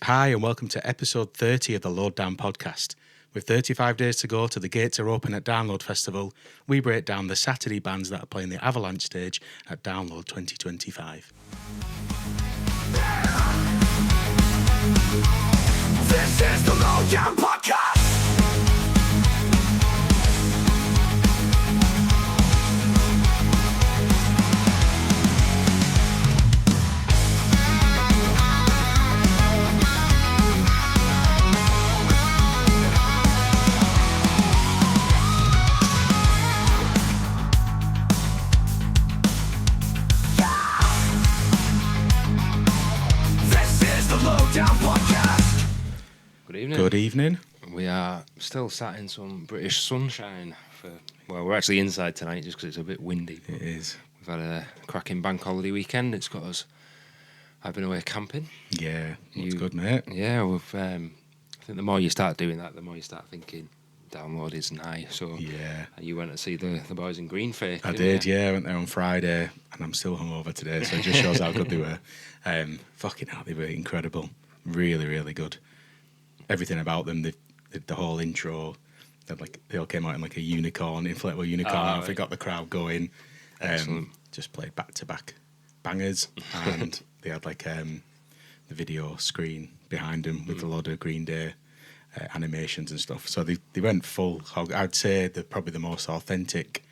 Hi and welcome to episode 30 of the Load Down podcast. With 35 days to go till the gates are open at Download Festival, we break down the Saturday bands that are playing the Avalanche stage at Download 2025. This is the Load Down podcast. Good evening. Good evening. We are still sat in some British sunshine. We're actually inside tonight just because it's a bit windy. It is. We've had a cracking bank holiday weekend. It's got us. I've been away camping. Yeah, that's good, mate. Yeah, we've. I think the more you start doing that, the more you start thinking Download is nice. So Yeah. you went to see the boys in Green Fake. I did, yeah. I went there on Friday and I'm still hungover today, so it just shows how good they were. Fucking hell, they were incredible. Really, really good. Everything about them, the whole intro, they all came out in like a unicorn, inflatable unicorn outfit, got the crowd going. Just played back-to-back bangers, and they had like the video screen behind them with a lot of Green Day animations and stuff. So they went full hog. I'd say they're probably the most authentic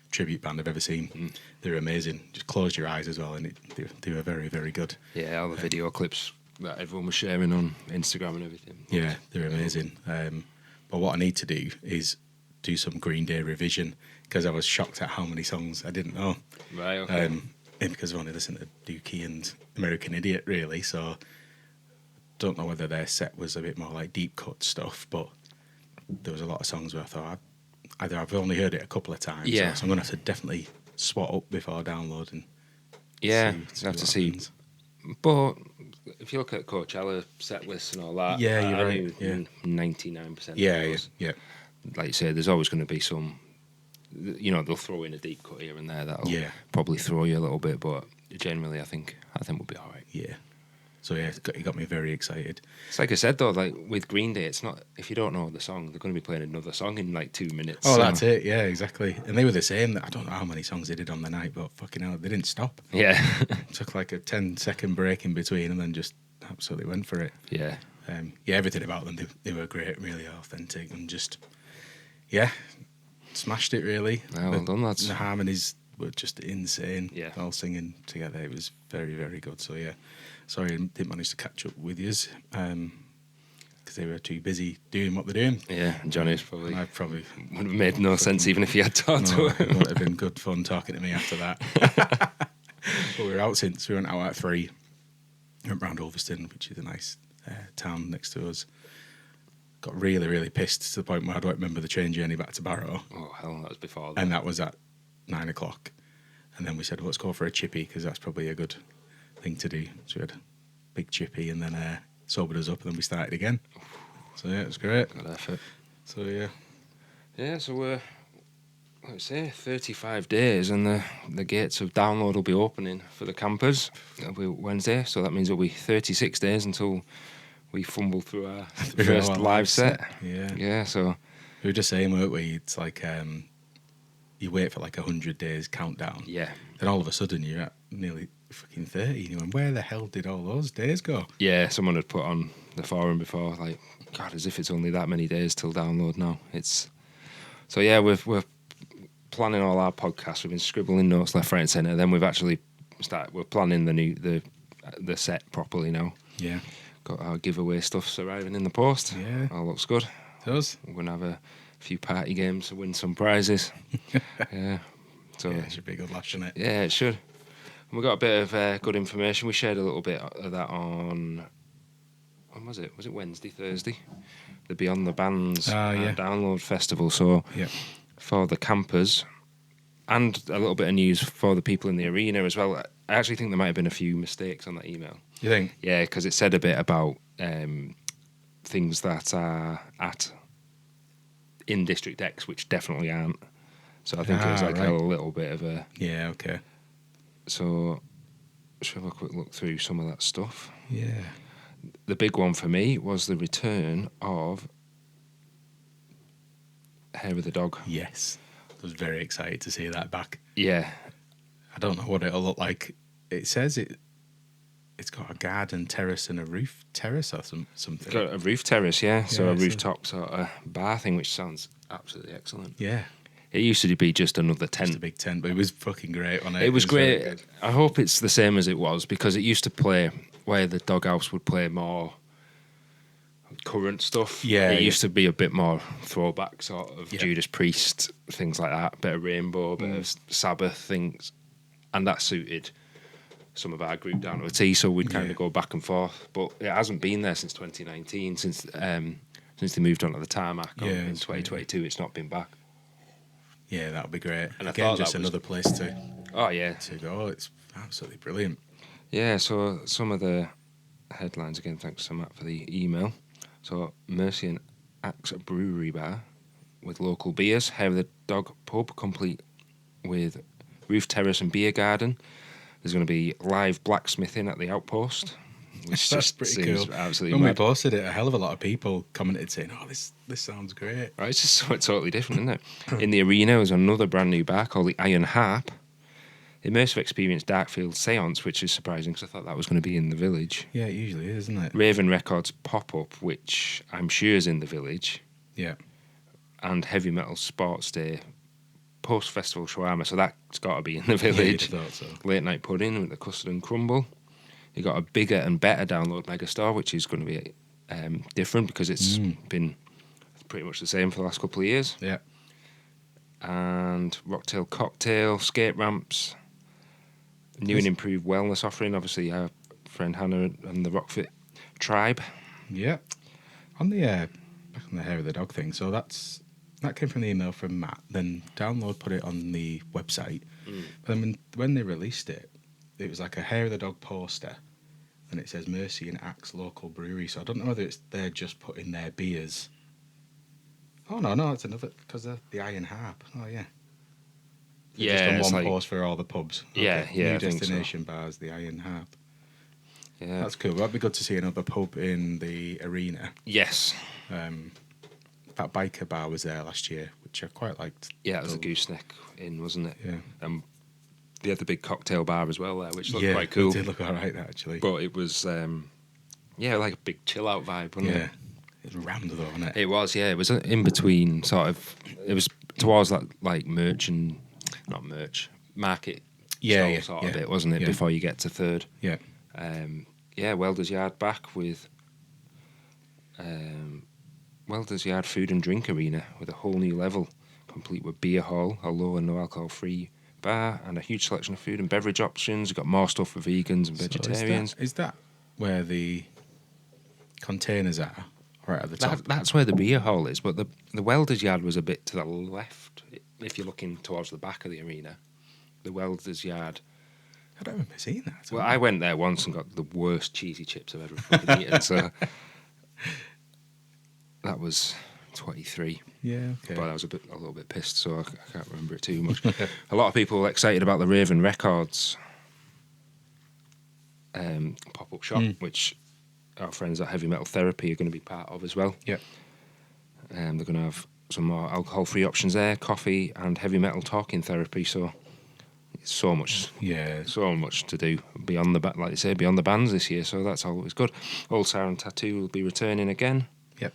tribute band I've ever seen. They're amazing. Just close your eyes as well, and they were very, very good. Yeah, all the video clips that everyone was sharing on Instagram and everything. Yeah, they're amazing. But what I need to do is do some Green Day revision, because I was shocked at how many songs I didn't know. Right, okay. Because I've only listened to Dookie and American Idiot, really, so don't know whether their set was a bit more like deep cut stuff, but there was a lot of songs where I thought I've only heard it a couple of times, Yeah. so I'm going to have to definitely swat up before Download and Yeah, see you have to what see. happens. But if you look at Coachella set lists and all that, Yeah, you're I right, knew 99%. Yeah. Like you say, there's always going to be some. They'll throw in a deep cut here and there that'll probably throw you a little bit, but generally, I think we'll be all right. Yeah. So yeah, it got me very excited. It's like I said though, like with Green Day, it's not if you don't know the song, they're going to be playing another song in like 2 minutes. Oh, that's it. Yeah, exactly. And they were the same. I don't know how many songs they did on the night, but fucking hell, they didn't stop. Yeah. Took like a 10-second break in between, and then just absolutely went for it. Yeah. Everything about them, they were great, really authentic, and just smashed it really. Well done, lads. The harmonies were just insane. Yeah. All singing together, it was very, very good. So yeah, sorry I didn't manage to catch up with yous, because they were too busy doing what they're doing. Yeah, and Johnny's probably. I probably would have made no sense even if you had talked to it him. would have been good fun talking to me after that. But we were out since. We went out at 3. Went round Ulverston, which is a nice town next to us. Got really, really pissed to the point where I don't remember the train journey back to Barrow. Oh, hell, that was before that. And that was at 9 o'clock. And then we said, let's go for a chippy, because that's probably a good thing to do. So we had a big chippy, and then sobered us up, and then we started again. So yeah, it was great. Good effort. So yeah. Yeah, so we're, let's say, 35 days, and the gates of Download will be opening for the campers. It'll be Wednesday, so that means it'll be 36 days until we fumble through our first live set. Yeah. Yeah, so. We were just saying, weren't we? It's like you wait for like 100 days countdown. Yeah. Then all of a sudden you're at nearly fucking 30. And you went, where the hell did all those days go? Yeah, someone had put on the forum before, like, God, as if it's only that many days till Download now. So yeah, we're planning all our podcasts. We've been scribbling notes left, right, and centre. Then we've actually we're planning the set properly now. Yeah. Got our giveaway stuff's arriving in the post. Yeah. All looks good. It does. We're going to have a few party games to win some prizes. Yeah. So Yeah, it should be a good lash, shouldn't it? yeah, it should. And we got a bit of good information. We shared a little bit of that on. When was it? Was it Wednesday, Thursday? The Beyond the Bands Download Festival. So Yeah. for the campers, and a little bit of news for the people in the arena as well. I actually think there might have been a few mistakes on that email. You think? Yeah, because it said a bit about things that are at in District X, which definitely aren't. So I think it was like a little bit of a... Yeah, okay. So, should we have a quick look through some of that stuff? Yeah. the big one for me was the return of Hair of the Dog. Yes. I was very excited to see that back. Yeah. I don't know what it'll look like. It says it's got a garden terrace and a roof terrace or something. Got a roof terrace, yeah. So Yeah, a so- rooftop sort of bar thing, which sounds absolutely excellent. Yeah. It used to be just another tent. Just a big tent, but it was fucking great on it. It was very great. good. I hope it's the same as it was, because it used to play where the Doghouse would play more current stuff. Yeah, It yeah. used to be a bit more throwback, sort of Yeah. Judas Priest, things like that. Bit of Rainbow, bit of Sabbath things. And that suited some of our group down to a T, so we'd kind Yeah. of go back and forth. But it hasn't been there since 2019, since they moved on to the tarmac Yeah, in that's right. 2022. It's not been back. Yeah, that would be great. And I Again, thought just that was- another place to Oh, yeah. go. It's absolutely brilliant. Yeah, so some of the headlines again. Thanks to Matt for the email. So Mercy and Axe Brewery Bar with local beers. Hair of the Dog pub complete with roof terrace and beer garden. There's going to be live blacksmithing at the outpost, which That's just pretty seems cool. absolutely When we mad. posted it, a hell of a lot of people commented saying, "Oh, this sounds great." Right, it's just something totally different, isn't it? In the arena was another brand new bar called the Iron Harp. Immersive experience Darkfield Seance, which is surprising because I thought that was going to be in the village. Yeah, it usually is, isn't it? Raven Records pop-up, which I'm sure is in the village. Yeah. And Heavy Metal Sports Day post-festival shawarma, so that's got to be in the Yeah, village. you'd have thought so. Late night pudding with the custard and crumble. You got a bigger and better download megastore, which is going to be different because it's been pretty much the same for the last couple of years. Yeah. And Rocktail Cocktail, skate ramps, new and improved wellness offering. Obviously, our friend Hannah and the Rockfit tribe. Yeah. On the back on the Hair of the Dog thing, so that came from the email from Matt. Then Download put it on the website. But then when they released it, it was like a Hair of the Dog poster, and it says Mercy and Axe local brewery. So I don't know whether they're just putting their beers. Oh no, it's another because of the Iron Harp. Oh yeah. So Yeah, just on it's one like- post for all the pubs. Yeah, yeah, New I think so. destination bars, the Iron Harp. Yeah. That's cool. That'd be good to see another pub in the arena. Yes. That biker bar was there last year, which I quite liked. Yeah, it was a gooseneck inn, wasn't it? Yeah. They had the big cocktail bar as well there, which looked Yeah, quite cool. It did look all right, actually. But it was, like a big chill out vibe, wasn't yeah. it? It was rammed though, wasn't it? It was, yeah. It was in between, sort of. It was towards that, like, market sort of bit, wasn't it? Yeah. Before you get to third. Yeah. Welders Yard back with Welders Yard food and drink arena with a whole new level, complete with beer hall, a low and no alcohol free bar, and a huge selection of food and beverage options. You've got more stuff for vegans and So vegetarians. is that where the containers are? Right at the top? That's where the beer hall is, but the Welders Yard was a bit to the left if you're looking towards the back of the arena. The Welders Yard. I don't remember seeing that. Well, I went there once and got the worst cheesy chips I've ever fucking eaten, so that was 23. Yeah, okay. But I was a little bit pissed, so I can't remember it too much. A lot of people were excited about the Raven Records pop-up shop, which our friends at Heavy Metal Therapy are going to be part of as well. Yeah. They're going to have some more alcohol-free options there, coffee and heavy metal talking therapy. So it's so much to do beyond like you say, beyond the bands this year. So that's always good. Old Siren Tattoo will be returning again. Yep.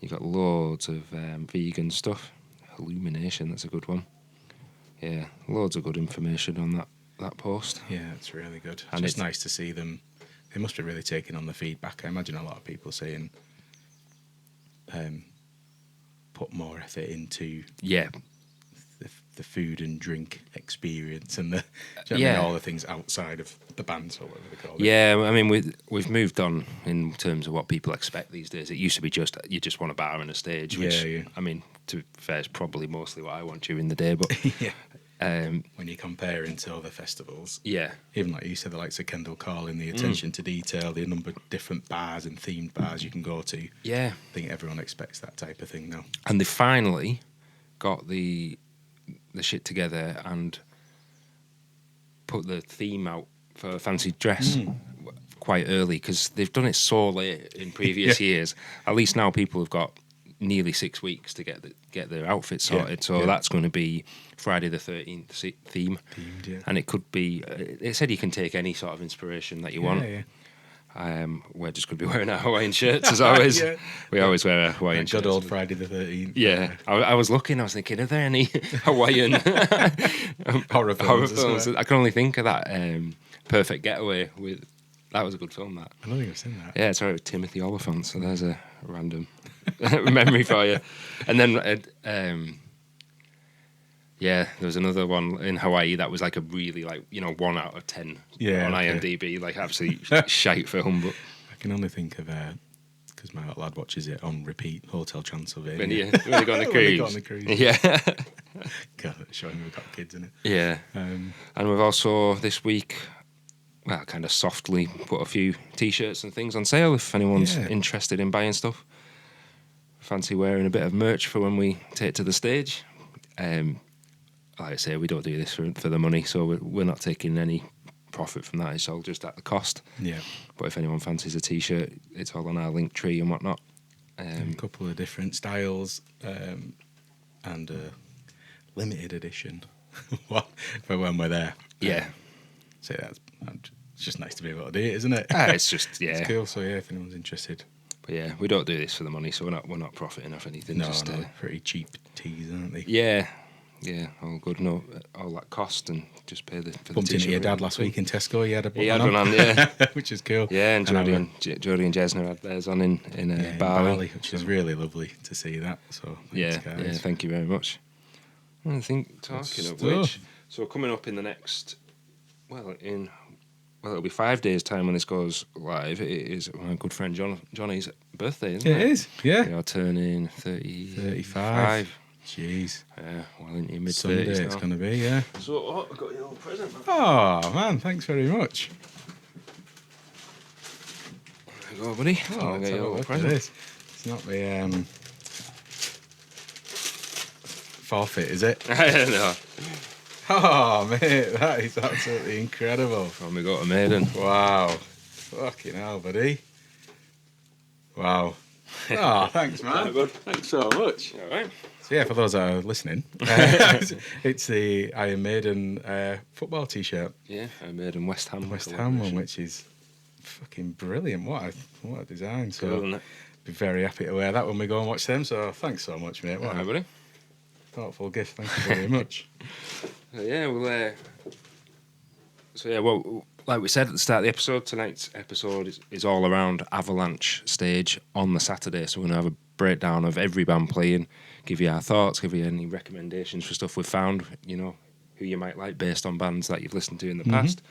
You got loads of vegan stuff. Illumination, that's a good one. Yeah, loads of good information on that post. Yeah, it's really good. And It's just it's- nice to see them. They must be really taking on the feedback. I imagine a lot of people saying put more effort into Yeah, the food and drink experience and the do you know what I mean, Yeah. all the things outside of the bands or whatever they call it. yeah. I mean, we've moved on in terms of what people expect these days. It used to be you just want a bar and a stage, which Yeah. I mean, to be fair, is probably mostly what I want during the day. But yeah. um, When you compare into other festivals, yeah, even like you said, the likes of Kendall Calling, the attention to detail, the number of different bars and themed bars you can go to. yeah. I think everyone expects that type of thing now. And they finally got the shit together and put the theme out for fancy dress. quite early because they've done it so late in previous years. At least now people have got nearly 6 weeks to get their outfit sorted. So that's going to be Friday the 13th theme. Themed, yeah. And it could be. It said you can take any sort of inspiration that you want. Yeah. We're just going to be wearing our Hawaiian shirts as always. Yeah. We always wear our Hawaiian And shirts. good old Friday the 13th. Yeah, I was looking. I was thinking, are there any Hawaiian Horror films. I can only think of that Perfect Getaway with. That was a good film. That. I don't think I've seen that. Yeah, it's right with Timothy Oliphant. So there's a random memory for you. And then. Yeah, there was another one in Hawaii that was like a really 1 out of 10 on IMDb, like absolute shite film. But I can only think of because my lad watches it on repeat. Hotel Transylvania. when they go on the cruise. On the cruise. Yeah. God, it's showing we've got kids in it. Yeah. And we've also this week, well, kind of softly put a few T-shirts and things on sale if anyone's interested in buying stuff. Fancy wearing a bit of merch for when we take to the stage. Like I say, we don't do this for the money, so we're not taking any profit from that. It's all just at the cost. Yeah. But if anyone fancies a T-shirt, it's all on our link tree and whatnot. A couple of different styles and a limited edition for when we're there. Yeah. So it's just nice to be able to do it, isn't it? It's just It's cool. So yeah, if anyone's interested. But yeah, we don't do this for the money, so we're not profiting off anything. No, pretty cheap teas, aren't they? Yeah. Yeah, all good. No, all that cost and just pay for the Bumped into T-shirt. your dad last week in Tesco. He had one on, yeah. Which is cool. Yeah, and Jodie and Jesna had theirs on in Bali, which is really lovely to see that. So yeah, thank you very much. I think talking of which, so coming up in the next, it'll be 5 days' time when this goes live. It is my good friend Johnny's birthday, isn't it? It is, yeah. They are turning 35. Jeez. Well into your mid-30s Sunday now. it's going to be, yeah. So, I've got your little present. Oh, man, thanks very much. There you go, buddy. I'll get your little present. It's not the forfeit, is it? No. Oh, mate, that is absolutely incredible. When we go to Maiden. Wow. Fucking hell, buddy. Wow. Oh, thanks, man. Good. Thanks so much. All right. So yeah, for those that are listening, it's the Iron Maiden football T-shirt. Yeah, I made in West Ham. West Ham one, which is fucking brilliant. What a design. So cool, isn't it? Be very happy to wear that when we go and watch them. So thanks so much, mate. What All right, buddy. thoughtful gift. Thank you very much. Well, like we said at the start of the episode, tonight's episode is all around Avalanche stage on the Saturday. So we're going to have a breakdown of every band playing, give you our thoughts, give you any recommendations for stuff we've found, who you might like based on bands that you've listened to in the past.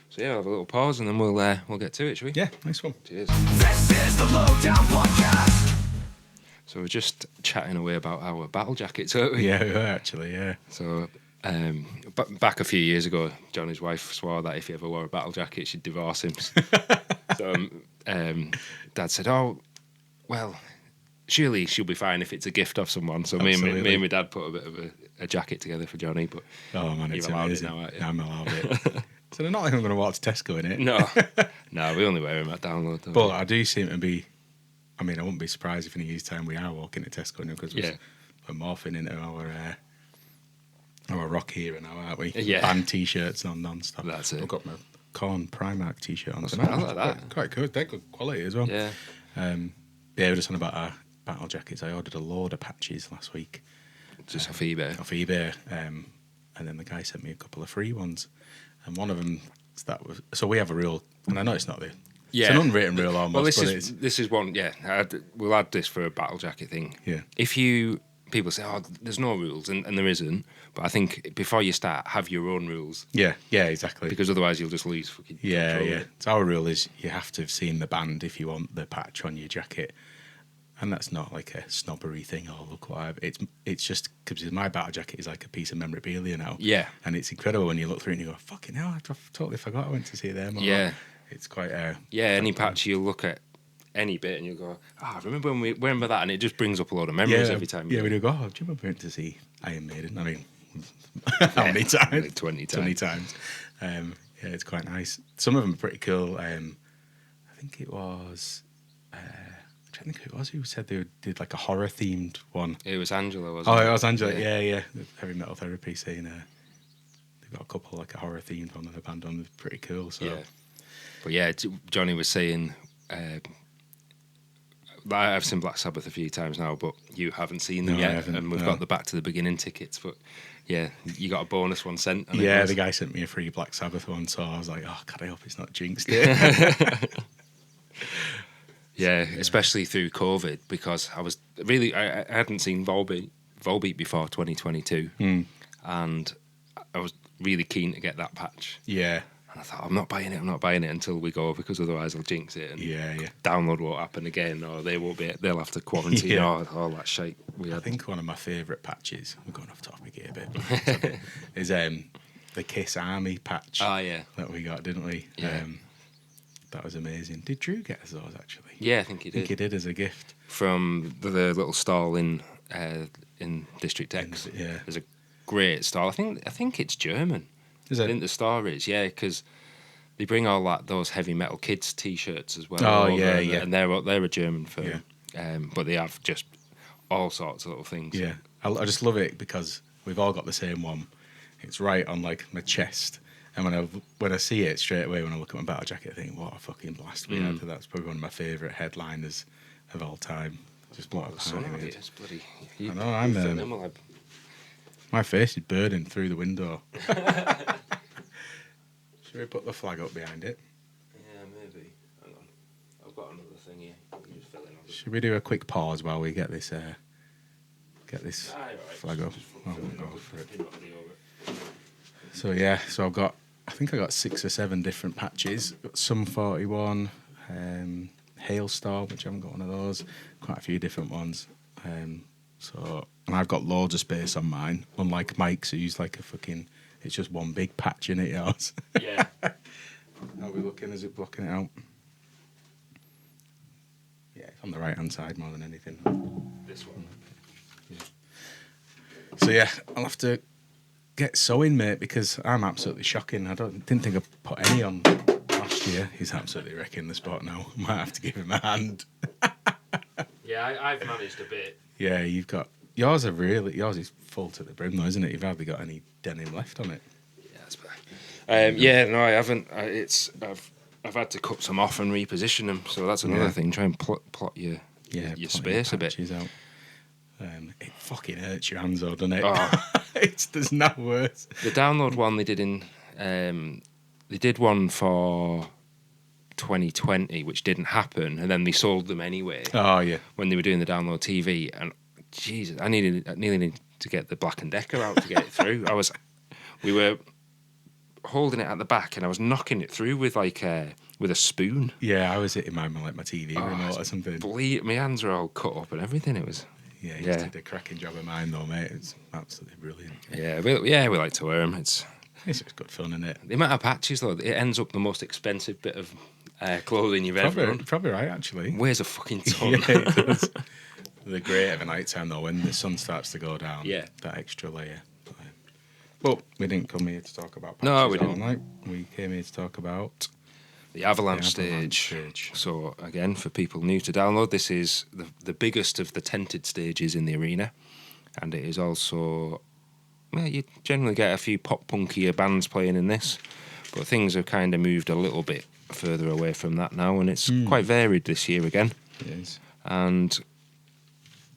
So yeah, I'll have a little pause and then we'll get to it, shall we? Yeah, nice one. Cheers. This is the Lowdown Podcast. So we're just chatting away about our battle jackets, aren't we? Yeah, we were actually, yeah. So back a few years ago, Johnny's wife swore that if he ever wore a battle jacket, she'd divorce him. So Dad said, "Oh, well, surely she'll be fine if it's a gift off someone." So me and my dad put a bit of a jacket together for Johnny. But oh man, it's amazing. Now, aren't you? I'm allowed it. So they're not like I'm going to walk to Tesco in it. No, we only wear them at download. But I do seem to be. I mean, I wouldn't be surprised if in a year's time we are walking to Tesco now because we're morphing into our rock hero now, aren't we? Yeah. Band T-shirts on non-stop. That's it. I've got my Corn Primark T-shirt on. I like that. Quite good. They're good quality as well. Yeah. We're just on about our battle jackets. I ordered a load of patches last week. Just off eBay. And then the guy sent me a couple of free ones. And one of them, so we have a rule, and I know it's not it's an unwritten rule almost. Well, this is one, we'll add this for a battle jacket thing. Yeah. If people say, oh, there's no rules, and there isn't, but I think before you start, have your own rules. Yeah, exactly. Because otherwise you'll just lose fucking control. Yeah. So our rule is you have to have seen the band if you want the patch on your jacket. And that's not like a snobbery thing or look what it's just because my battle jacket is like a piece of memorabilia now. Yeah. And it's incredible when you look through it and you go, fucking hell, I totally forgot I went to see them. Yeah. It's quite any patch you look at any bit and you'll go, remember that, and it just brings up a load of memories every time. Yeah, we do go, do you remember going to see Iron Maiden? I mean, how many times? Like 20 times. 20 times. Yeah, it's quite nice. Some of them are pretty cool. think it was. I don't think who it was who said they did like a horror themed one. It was Angela, wasn't it? Oh, it was Angela. Yeah. The Heavy Metal Therapy saying they've got a couple like a horror themed one of the band on. It's pretty cool. So Yeah. But yeah, Johnny was saying, I've seen Black Sabbath a few times now, but you haven't seen them No, I yet, haven't, and we've no. got the Back to the Beginning tickets. But yeah, you got a bonus one sent. And yeah, it was. the guy sent me a free Black Sabbath one, so I was like, oh God, I hope it's not jinxed it. Yeah, especially through COVID, because I hadn't seen Volbeat before 2022, and I was really keen to get that patch. Yeah, And I thought, I'm not buying it until we go, because otherwise I'll jinx it. And yeah. download won't happen again, or they'll have to quarantine, Yeah. or all that shit we I had. think one of my favourite patches, we're going off topic here a bit, is the Kiss Army patch Yeah. that we got, didn't we? Yeah. That was amazing. Did Drew get us those, actually? Yeah, I think he I think did. he did as a gift. From the little stall in District X. Yeah. There's a great stall. I think it's German. Is I it? think the store is, yeah, because they bring all those heavy metal kids T-shirts as well. Oh, over, yeah, and, yeah. and they're a German firm, but they have just all sorts of little things. Yeah. I just love it because we've all got the same one. It's right on like my chest. And when I see it straight away, when I look at my battle jacket, I think, what a fucking blast we had. That's probably one of my favourite headliners of all time. Just what a Son party of we it, had. it's bloody. I know, I'm fill in while my face is burning through the window. Should we put the flag up behind it? Yeah, maybe. Hang on, I've got another thing here. You can just fill in. Should we do a quick pause while we get this flag up? Just Oh, fill we'll in go over- for it. pin up the over. So yeah, I think I got 6 or 7 different patches. Got some 41, Hailstorm, which I haven't got one of those. Quite a few different ones. And I've got loads of space on mine. Unlike Mike's, who's like it's just one big patch in it, yours. Yeah. How are we looking? Is it blocking it out? Yeah, it's on the right hand side more than anything. This one. So yeah, I'll have to get sewing, mate, because I'm absolutely shocking. Didn't think I put any on last year. He's absolutely wrecking the spot now. Might have to give him a hand. Yeah, I've managed a bit. Yeah, you've got yours is full to the brim though, isn't it? You've hardly got any denim left on it. Yeah, that's bad. Yeah, no, I haven't. I've had to cut some off and reposition them, so that's another Yeah. thing. Try and plot your Plotting space a bit. patches out. It fucking hurts your hands though, doesn't it? Oh. There's no worse. The download one they did they did one for 2020, which didn't happen, and then they sold them anyway Oh yeah. when they were doing the download TV. And Jesus, I nearly needed to get the Black and Decker out to get it through. We were holding it at the back, and I was knocking it through with a spoon. Yeah, I was hitting mine with like my TV remote or something. My hands were all cut up and everything. It was. Yeah, you Yeah. did a cracking job of mine though, mate. It's absolutely brilliant. Yeah, we like to wear them. It's It's just good fun, isn't it? the amount of patches though. It ends up the most expensive bit of clothing you've ever done. Probably right, actually. Weighs a fucking ton. Yeah, it does. They're great at the night time though, when the sun starts to go down. Yeah. That extra layer. But we didn't come here to talk about patches No, we all didn't. night. We came here to talk about The Avalanche the Avalanche stage. So again, for people new to download, this is the biggest of the tented stages in the arena, and it is also, well, you generally get a few pop punkier bands playing in this, but things have kind of moved a little bit further away from that now, and it's quite varied this year again. It is. And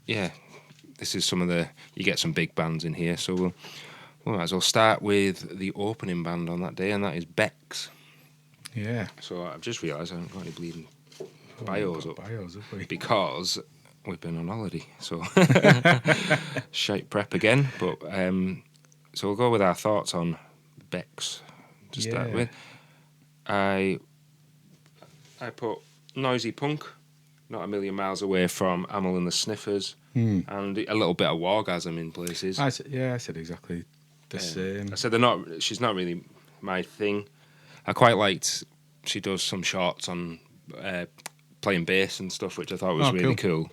yeah, this is you get some big bands in here, so we might as well start with the opening band on that day, and that is Bex. Yeah. So I've just realised I haven't got any bleeding bios up Bios, have we? because we've been on holiday. So shite prep again. But so we'll go with our thoughts on Bex to start Yeah. with. I put noisy punk, not a million miles away from Amel and the Sniffers, and a little bit of Wargasm in places. I said exactly the same. I said she's not really my thing. I quite liked she does some shorts on playing bass and stuff, which I thought was really cool.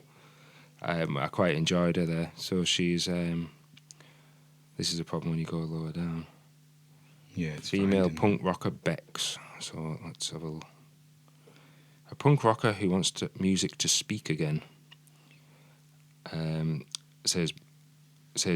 I quite enjoyed her there. So she's this is a problem when you go lower down. Yeah, it's Female finding- punk rocker Bex. So let's have a look. A punk rocker who wants music to speak again. Says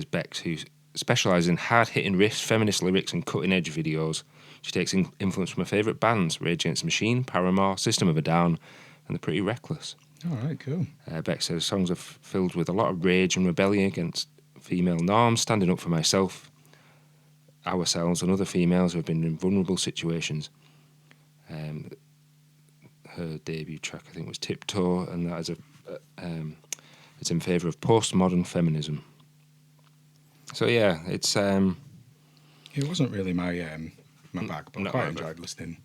Bex, who specialises in hard-hitting riffs, feminist lyrics and cutting-edge videos. She takes influence from her favourite bands, Rage Against the Machine, Paramore, System of a Down and The Pretty Reckless. All right, cool. Bex says songs are filled with a lot of rage and rebellion against female norms, standing up for myself, ourselves and other females who have been in vulnerable situations. Her debut track, I think, was Tiptoe, and that is it's in favour of postmodern feminism. So yeah, it's It wasn't really my bag, but I not quite my enjoyed listening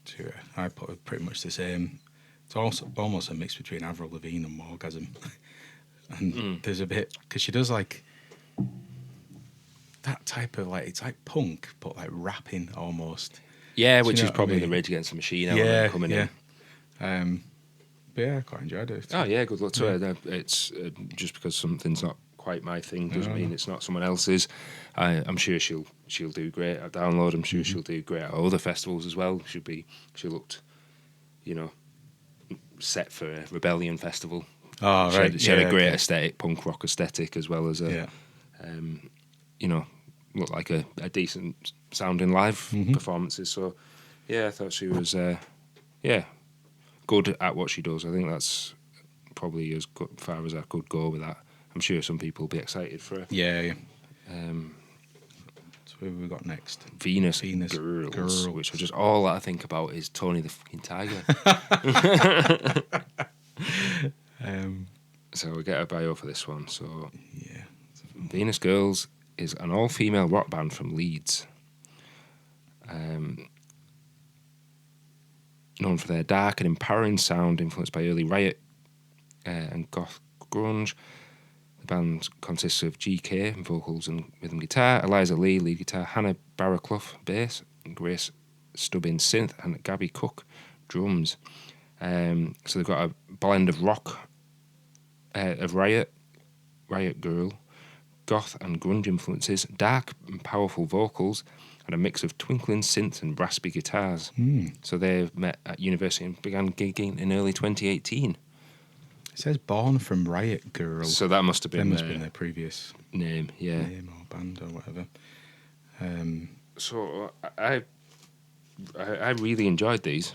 to it. I put it pretty much the same. It's also almost a mix between Avril Lavigne and Morgasm. And there's a bit, because she does like that type of like, it's like punk, but like rapping almost. yeah, Do which you know is what I probably mean? the Rage Against the Machine element coming in. But yeah, I quite enjoyed it. Oh yeah, good luck to her. It's just because something's not quite my thing doesn't mean it's not someone else's. I'm sure she'll do great at Download. I'm sure she'll do great at other festivals as well. She looked, set for a Rebellion festival. Oh, right. She had a great aesthetic, punk rock aesthetic, as well as looked like a decent sounding live performances. So yeah, I thought she was good at what she does. I think that's probably as far as I could go with that. I'm sure some people will be excited for her. Yeah. So who have we got next? Venus Girls, which was just all that I think about is Tony the fucking Tiger. So we get a bio for this one. So Yeah. Venus Girls is an all-female rock band from Leeds. Known for their dark and empowering sound, influenced by early Riot and goth grunge. The band consists of GK, vocals and rhythm guitar, Eliza Lee, lead guitar, Hannah Barraclough, bass, Grace Stubbins, synth, and Gabby Cook, drums. So they've got a blend of rock, of Riot Girl, goth and grunge influences, dark and powerful vocals, and a mix of twinkling synth and raspy guitars. So they met at university and began gigging in early 2018. It says Born from Riot Girl. So that must have been their previous name, yeah. name or band or whatever. So I really enjoyed these.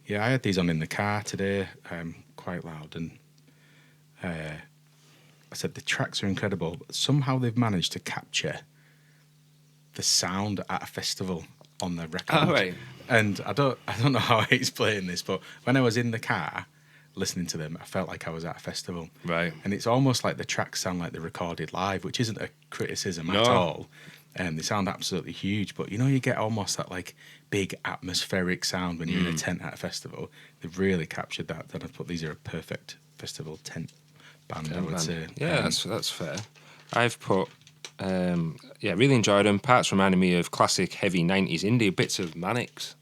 Yeah, I had these on in the car today, quite loud, and I said the tracks are incredible, but somehow they've managed to capture the sound at a festival on the record. Oh, right. And I don't know how I explain this, but when I was in the car listening to them, I felt like I was at a festival. Right. And it's almost like the tracks sound like they're recorded live, which isn't a criticism at No. all. They sound absolutely huge, but you get almost that like big atmospheric sound when you're in a tent at a festival. They've really captured that. Then I thought these are a perfect festival tent band, I would say. Yeah, that's fair. I've put, really enjoyed them. Parts reminded me of classic heavy 90s indie, bits of Mannix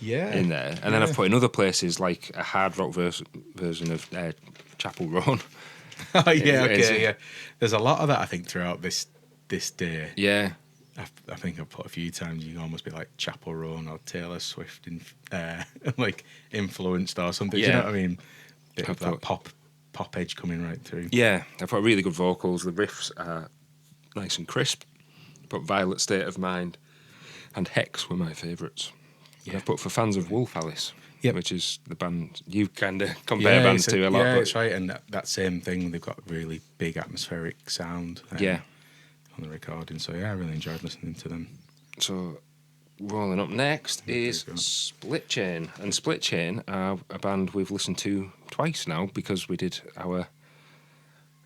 in there. And then I've put in other places like a hard rock version of Chapel Roan. Oh, yeah, okay, yeah. There's a lot of that, I think, throughout this day. Yeah. I think I've put a few times, you can almost be like Chapel Roan or Taylor Swift influenced or something. Yeah. Do you know what I mean? Bit I've of that pop edge coming right through. Yeah, I've got really good vocals. The riffs are nice and crisp. But Violet State of Mind and Hex were my favourites. Yeah. I've put for fans of Wolf Alice, which is the band you kind of compare Yeah, bands to a lot. Yeah, but that's right. And that same thing, they've got really big atmospheric sound on the recording. So, yeah, I really enjoyed listening to them. So, rolling up next is Split Chain. And Split Chain are a band we've listened to twice now because we did our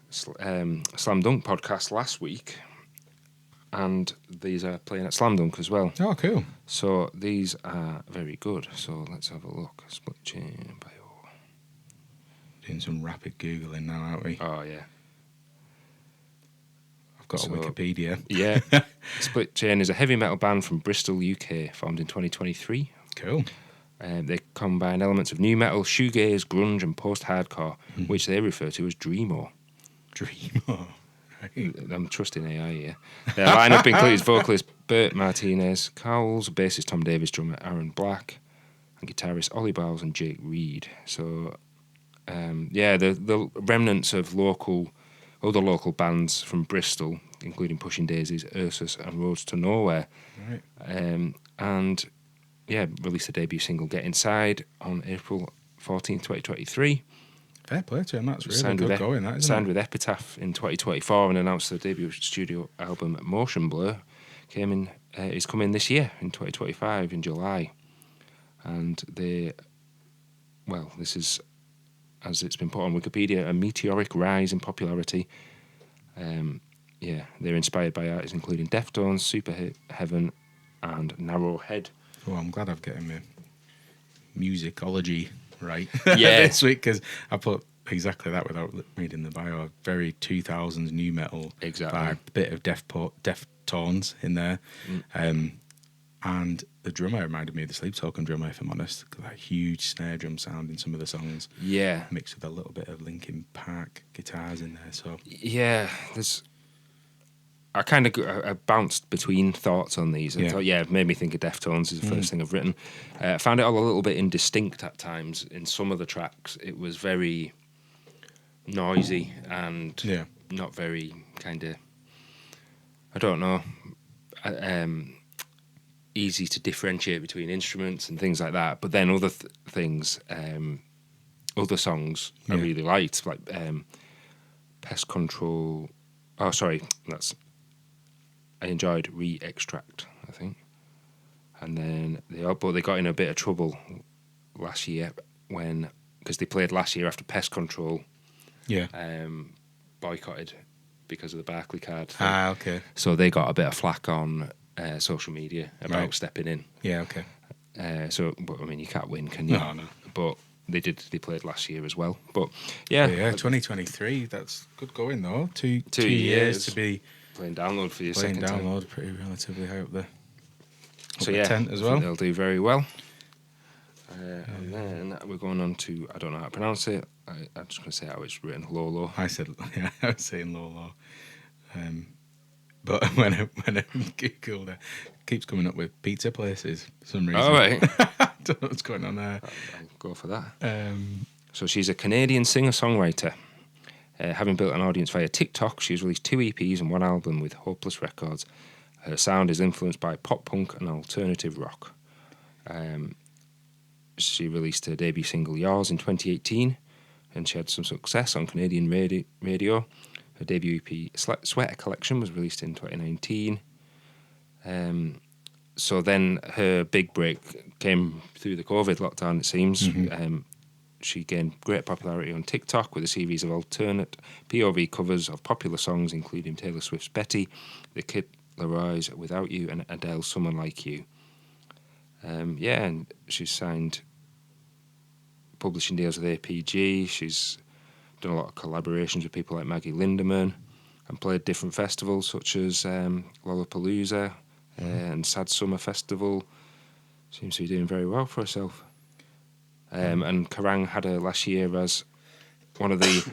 Slam Dunk podcast last week. And these are playing at Slam Dunk as well. Oh, cool. So these are very good. So let's have a look. Split Chain bio. Doing some rapid Googling now, aren't we? Oh, yeah. I've got a Wikipedia. Yeah. Split Chain is a heavy metal band from Bristol, UK, formed in 2023. Cool. They combine elements of new metal, shoegaze, grunge, and post-hardcore, which they refer to as Dreamo. Dreamo. I'm trusting AI here. Their lineup includes vocalist Bert Martinez, Cowles, bassist Tom Davis, drummer Aaron Black, guitarist Ollie Bowles and Jake Reed. So, the remnants of other local bands from Bristol, including Pushing Daisies, Ursus, and Roads to Nowhere. Right. And released a debut single, Get Inside, on April 14th, 2023. Fair play to him. That's really good going, that, isn't signed it? with Epitaph in 2024 and announced their debut studio album, Motion Blur, is coming this year in 2025 in July. And this is, as it's been put on Wikipedia, a meteoric rise in popularity. They're inspired by artists including Deftones, Superheaven, and Narrowhead. Oh, I'm glad I've getting my musicology right Yeah. this week, because I put exactly that without reading the bio. Very 2000s new metal Exactly. vibe, a bit of Deftones in there. And the drummer reminded me of the Sleep Token drummer, if I'm honest. That huge snare drum sound in some of the songs. Yeah. Mixed with a little bit of Linkin Park guitars in there. So Yeah, I kind of I bounced between thoughts on these. I thought, it made me think of Deftones is the first thing I've written. I found it all a little bit indistinct at times. In some of the tracks, it was very noisy and not very kind of, I don't know, easy to differentiate between instruments and things like that. But then other things, other songs I really liked, like Pest Control. Oh, sorry, I enjoyed Re-Extract, I think. And then they got in a bit of trouble last year because they played last year after Pest Control boycotted because of the Barclay card thing. Okay. So they got a bit of flack on social media about stepping in. Yeah, okay. But I mean, you can't win, can you? No. But they played last year as well. But 2023, that's good going though. Two years to be playing Download for your playing second time. Download, pretty relatively high up there. So the tent as well. They'll do very well. And then we're going on to, I don't know how to pronounce it. I'm just going to say how it's written, Lolo. I was saying Lolo. But when I Googled it keeps coming up with pizza places for some reason. Oh, right. I don't know what's going on there. I'll go for that. So she's a Canadian singer-songwriter. Having built an audience via TikTok, she's released 2 EPs and 1 album with Hopeless Records. Her sound is influenced by pop punk and alternative rock. She released her debut single Yours in 2018, and she had some success on Canadian radio. Her debut EP Sweater Collection was released in 2019. So then her big break came through the COVID lockdown, it seems. She gained great popularity on TikTok with a series of alternate POV covers of popular songs, including Taylor Swift's Betty, The Kid Leroy's Without You, and Adele's Someone Like You. And she's signed publishing deals with APG. She's done a lot of collaborations with people like Maggie Lindemann and played different festivals such as Lollapalooza and Sad Summer Festival. Seems to be doing very well for herself. And Kerrang had her last year as one of the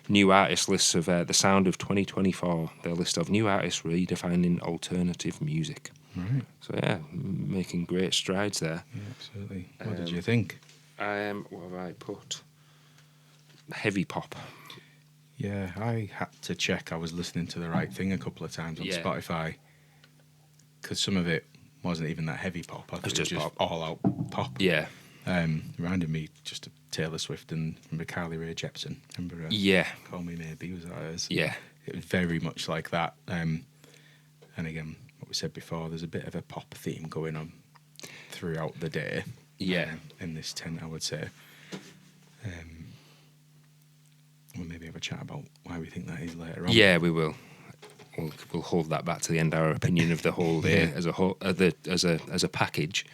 new artist lists of the Sound of 2024, their list of new artists redefining alternative music. Right. So making great strides there. Yeah, absolutely. What did you think? What have I put? Heavy pop. Yeah, I had to check I was listening to the right thing a couple of times on Spotify, because some of it wasn't even that heavy pop. I thought it was just pop. all out pop. Yeah. Reminded me just of Taylor Swift and remember Carly Rae Jepsen. Remember? Call Me Maybe, was that hers? Yeah. It was very much like that. And again, what we said before, there's a bit of a pop theme going on throughout the day. Yeah. In this tent, I would say. We'll maybe have a chat about why we think that is later on. Yeah, we will. We'll hold that back to the end. Our opinion of the whole day as a whole, as a package.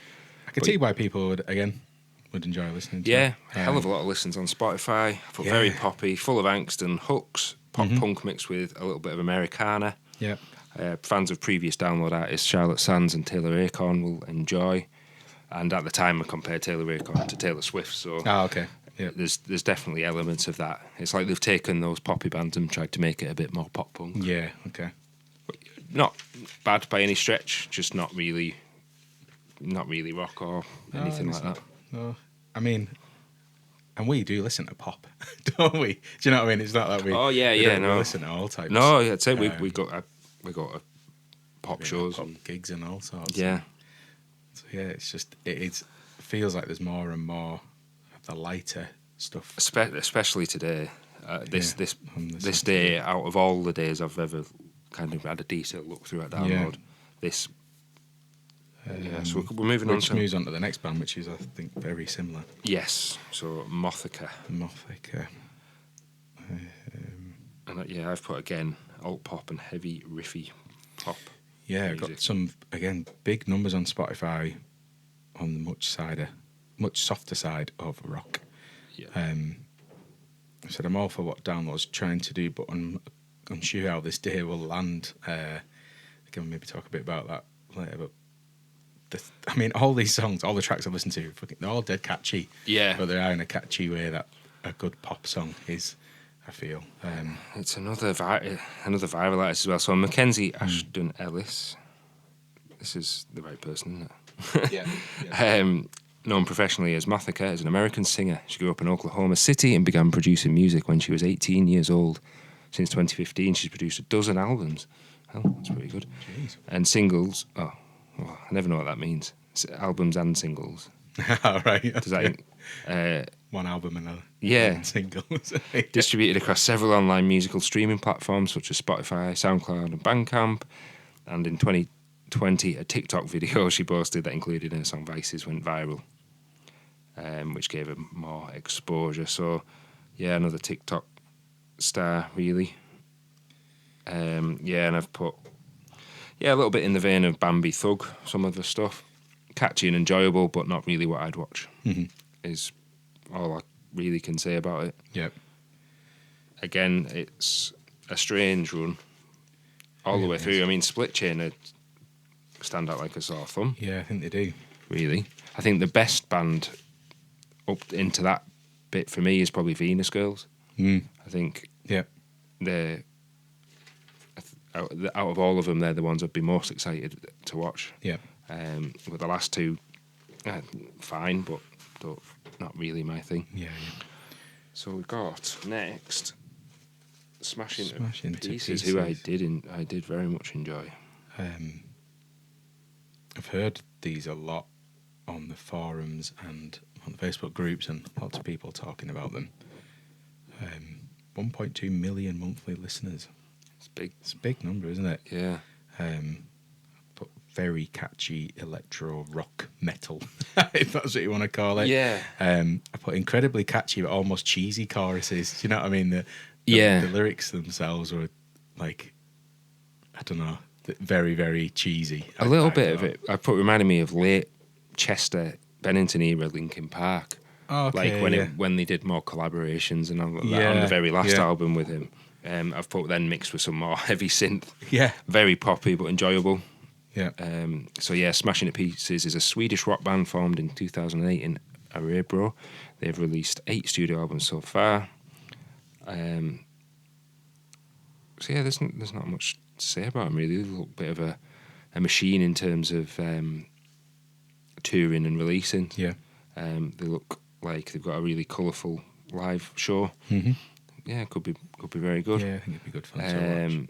I can see why people would enjoy listening to it. Yeah, a hell of a lot of listens on Spotify. Very poppy, full of angst and hooks. Pop punk mixed with a little bit of Americana. Yeah. Fans of previous Download artists Charlotte Sands and Taylor Acorn will enjoy. And at the time, I compared Taylor Acorn to Taylor Swift. So okay. Yeah. There's definitely elements of that. It's like they've taken those poppy bands and tried to make it a bit more pop punk. Yeah. Okay. Not bad by any stretch. Just not really rock or anything like that. No, I mean, and we do listen to pop, don't we? Do you know what I mean? It's not that we. Oh yeah, we yeah, don't no. listen to all types. No, I'd say we Um, got pop shows pop and gigs and all sorts. yeah. So yeah, it's just it feels like there's more and more of the lighter stuff. Especially today, this on the this Saturday. day, out of all the days I've ever kind of had a detailed look through at download, this. Yeah, so we're moving on Which to moves on to the next band, which is I think very similar. yes. So Mothica, Mothica. and yeah, I've put again alt pop and heavy riffy pop. Yeah, music. got some again big numbers on Spotify on the much softer side of rock. Yeah. I said I'm all for what Download's trying to do, but I'm unsure how this day will land. Again, maybe talk a bit about that later. But I mean, all these songs, all the tracks I've listened to, they're all dead catchy. Yeah. But they are in a catchy way that a good pop song is, I feel. It's another viral artist as well. So Mackenzie Ashton Ellis. This is the right person, isn't it? Yeah. Known professionally as Mothica, is an American singer. She grew up in Oklahoma City and began producing music when she was 18 years old. Since 2015, she's produced a dozen albums. Oh, that's pretty good. Jeez. And singles. Oh, well, I never know what that means. Albums and singles. All right. Does that? One album and a Yeah. singles. Distributed across several online musical streaming platforms such as Spotify, SoundCloud, and Bandcamp. And in 2020, a TikTok video she posted that included her song Vices went viral, which gave her more exposure. So, yeah, another TikTok star, really. And I've put, a little bit in the vein of Bambi Thug, some of the stuff. Catchy and enjoyable, but not really what I'd watch, is all I really can say about it. Yep. Again, it's a strange run all the way through. I mean, Split Chain stand out like a sore thumb. Yeah, I think they do. Really. I think the best band up into that bit for me is probably Venus Girls. I think Yep. they're, out of all of them, they're the ones I'd be most excited to watch. Yep. With the last two, fine, but not really my thing. Yeah. So we got next Smash Into Into Pieces, who I did very much enjoy. I've heard these a lot on the forums and on the Facebook groups, and lots of people talking about them. 1.2 million monthly listeners. It's big. It's a big number, isn't it? Yeah. But very catchy electro rock metal, if that's what you want to call it. Yeah. I put incredibly catchy but almost cheesy choruses. Do you know what I mean? The lyrics themselves were like, I don't know, very, very cheesy. A little bit of it. Reminded me of late Chester Bennington era Linkin Park. Oh, okay, like when they did more collaborations and all that on the very last album with him. I've put then mixed with some more heavy synth. Yeah. Very poppy but enjoyable. Yeah. Smashing It Pieces is a Swedish rock band formed in 2008 in Örebro. They've released 8 studio albums so far. There's not much to say about them really. They're a little bit of a machine in terms of touring and releasing. Yeah. They look like they've got a really colourful live show. Mm-hmm. Yeah, could be very good. Yeah, I think it'd be good fun to watch.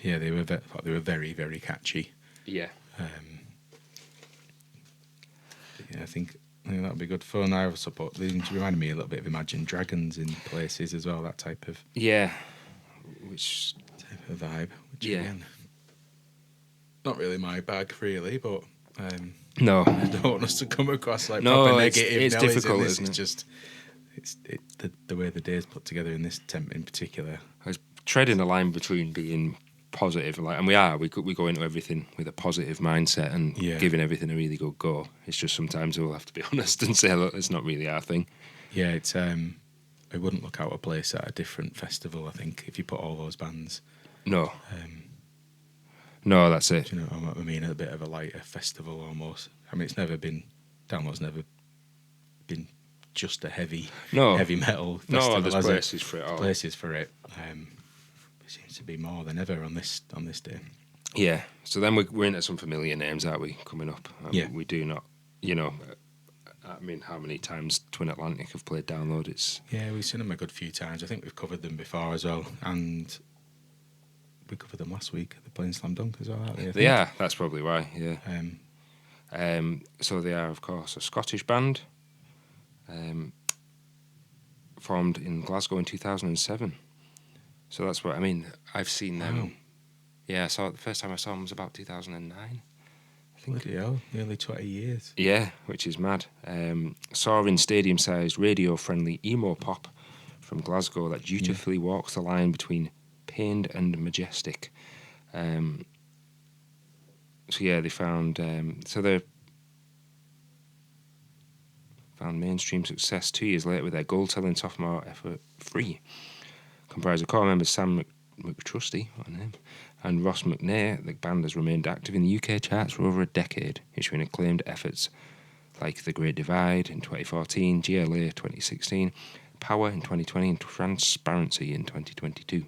Yeah, they were very, very catchy. Yeah. I think that would be good fun. I also put, they reminded me a little bit of Imagine Dragons in places as well, that type of which type of vibe. Which Yeah. again, not really my bag, really, but no, I don't want us to come across like No, proper it's negative. difficult, this. isn't It's it? just the way the day's put together in this temp in particular. I was treading a line between being positive, and we go into everything with a positive mindset and giving everything a really good go. It's just sometimes we'll have to be honest and say, look, it's not really our thing. Yeah, it's I wouldn't look out of place at a different festival. I think if you put all those bands. No. No, that's it. Do you know what I mean? A bit of a lighter festival almost. I mean, Download's never been just a heavy metal festival. No, there's places for it all. Places for it. It seems to be more than ever on this day. Yeah. So then we're into some familiar names, aren't we, coming up? Yeah. We do not, you know, I mean, how many times Twin Atlantic have played Download? It's Yeah, we've seen them a good few times. I think we've covered them before as well, and we covered them last week. They're playing Slam Dunk as well, aren't they? I think? they are. That's probably why. Yeah. Um, So they are, of course, a Scottish band, formed in Glasgow in 2007. So that's what I mean. I've seen them. Wow. Yeah, I saw the first time I saw them was about 2009. I think. bloody hell, nearly 20 years. Yeah, which is mad. Saw in stadium-sized, radio-friendly emo pop from Glasgow that dutifully walks the line between pained and majestic. So yeah, they found they found mainstream success 2 years later with their goal-telling sophomore effort "Free," comprised of core members Sam McTrusty, what a name, and Ross McNair. The band has remained active in the UK charts for over a decade, issuing acclaimed efforts like The Great Divide in 2014, GLA 2016, Power in 2020, and Transparency in 2022.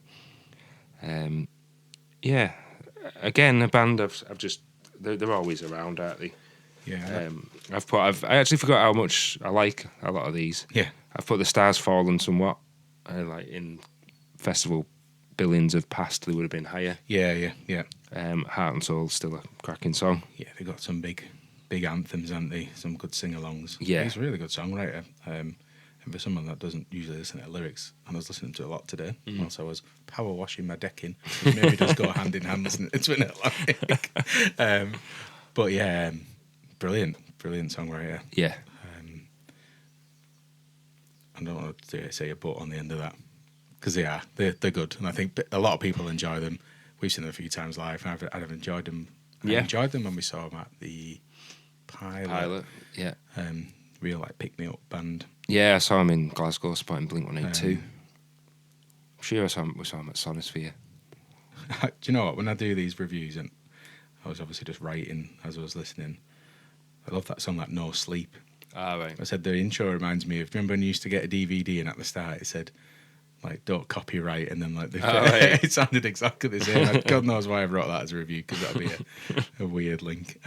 Yeah, again, a band I've just they're always around, aren't they? Yeah. I actually forgot how much I like a lot of these. Yeah. I've put The Stars Fallen somewhat, like in festival billings of past, they would have been higher. Yeah. Heart and Soul still a cracking song. Yeah, they got some big anthems, haven't they? Some good sing-alongs. Yeah. He's a really good songwriter. And for someone that doesn't usually listen to lyrics, and I was listening to it a lot today, whilst I was power washing my decking, which maybe does go hand in hand listening to Twin Atlantic. But yeah, brilliant songwriter. Yeah. I don't want to say a but on the end of that, because they're good, and I think a lot of people enjoy them. We've seen them a few times live, and I've enjoyed them. Yeah. I enjoyed them when we saw them at the Pilot. Yeah. Real like pick me up band. Yeah, I saw him in Glasgow supporting Blink-182. I'm sure we saw him at Sonosphere. Do you know what? When I do these reviews, and I was obviously just writing as I was listening, I love that song, like No Sleep. Ah, right. I said the intro reminds me of, remember when you used to get a DVD and at the start it said, like, don't copyright, and then like right. it sounded exactly the same. God knows why I wrote that as a review, because that'd be a weird link.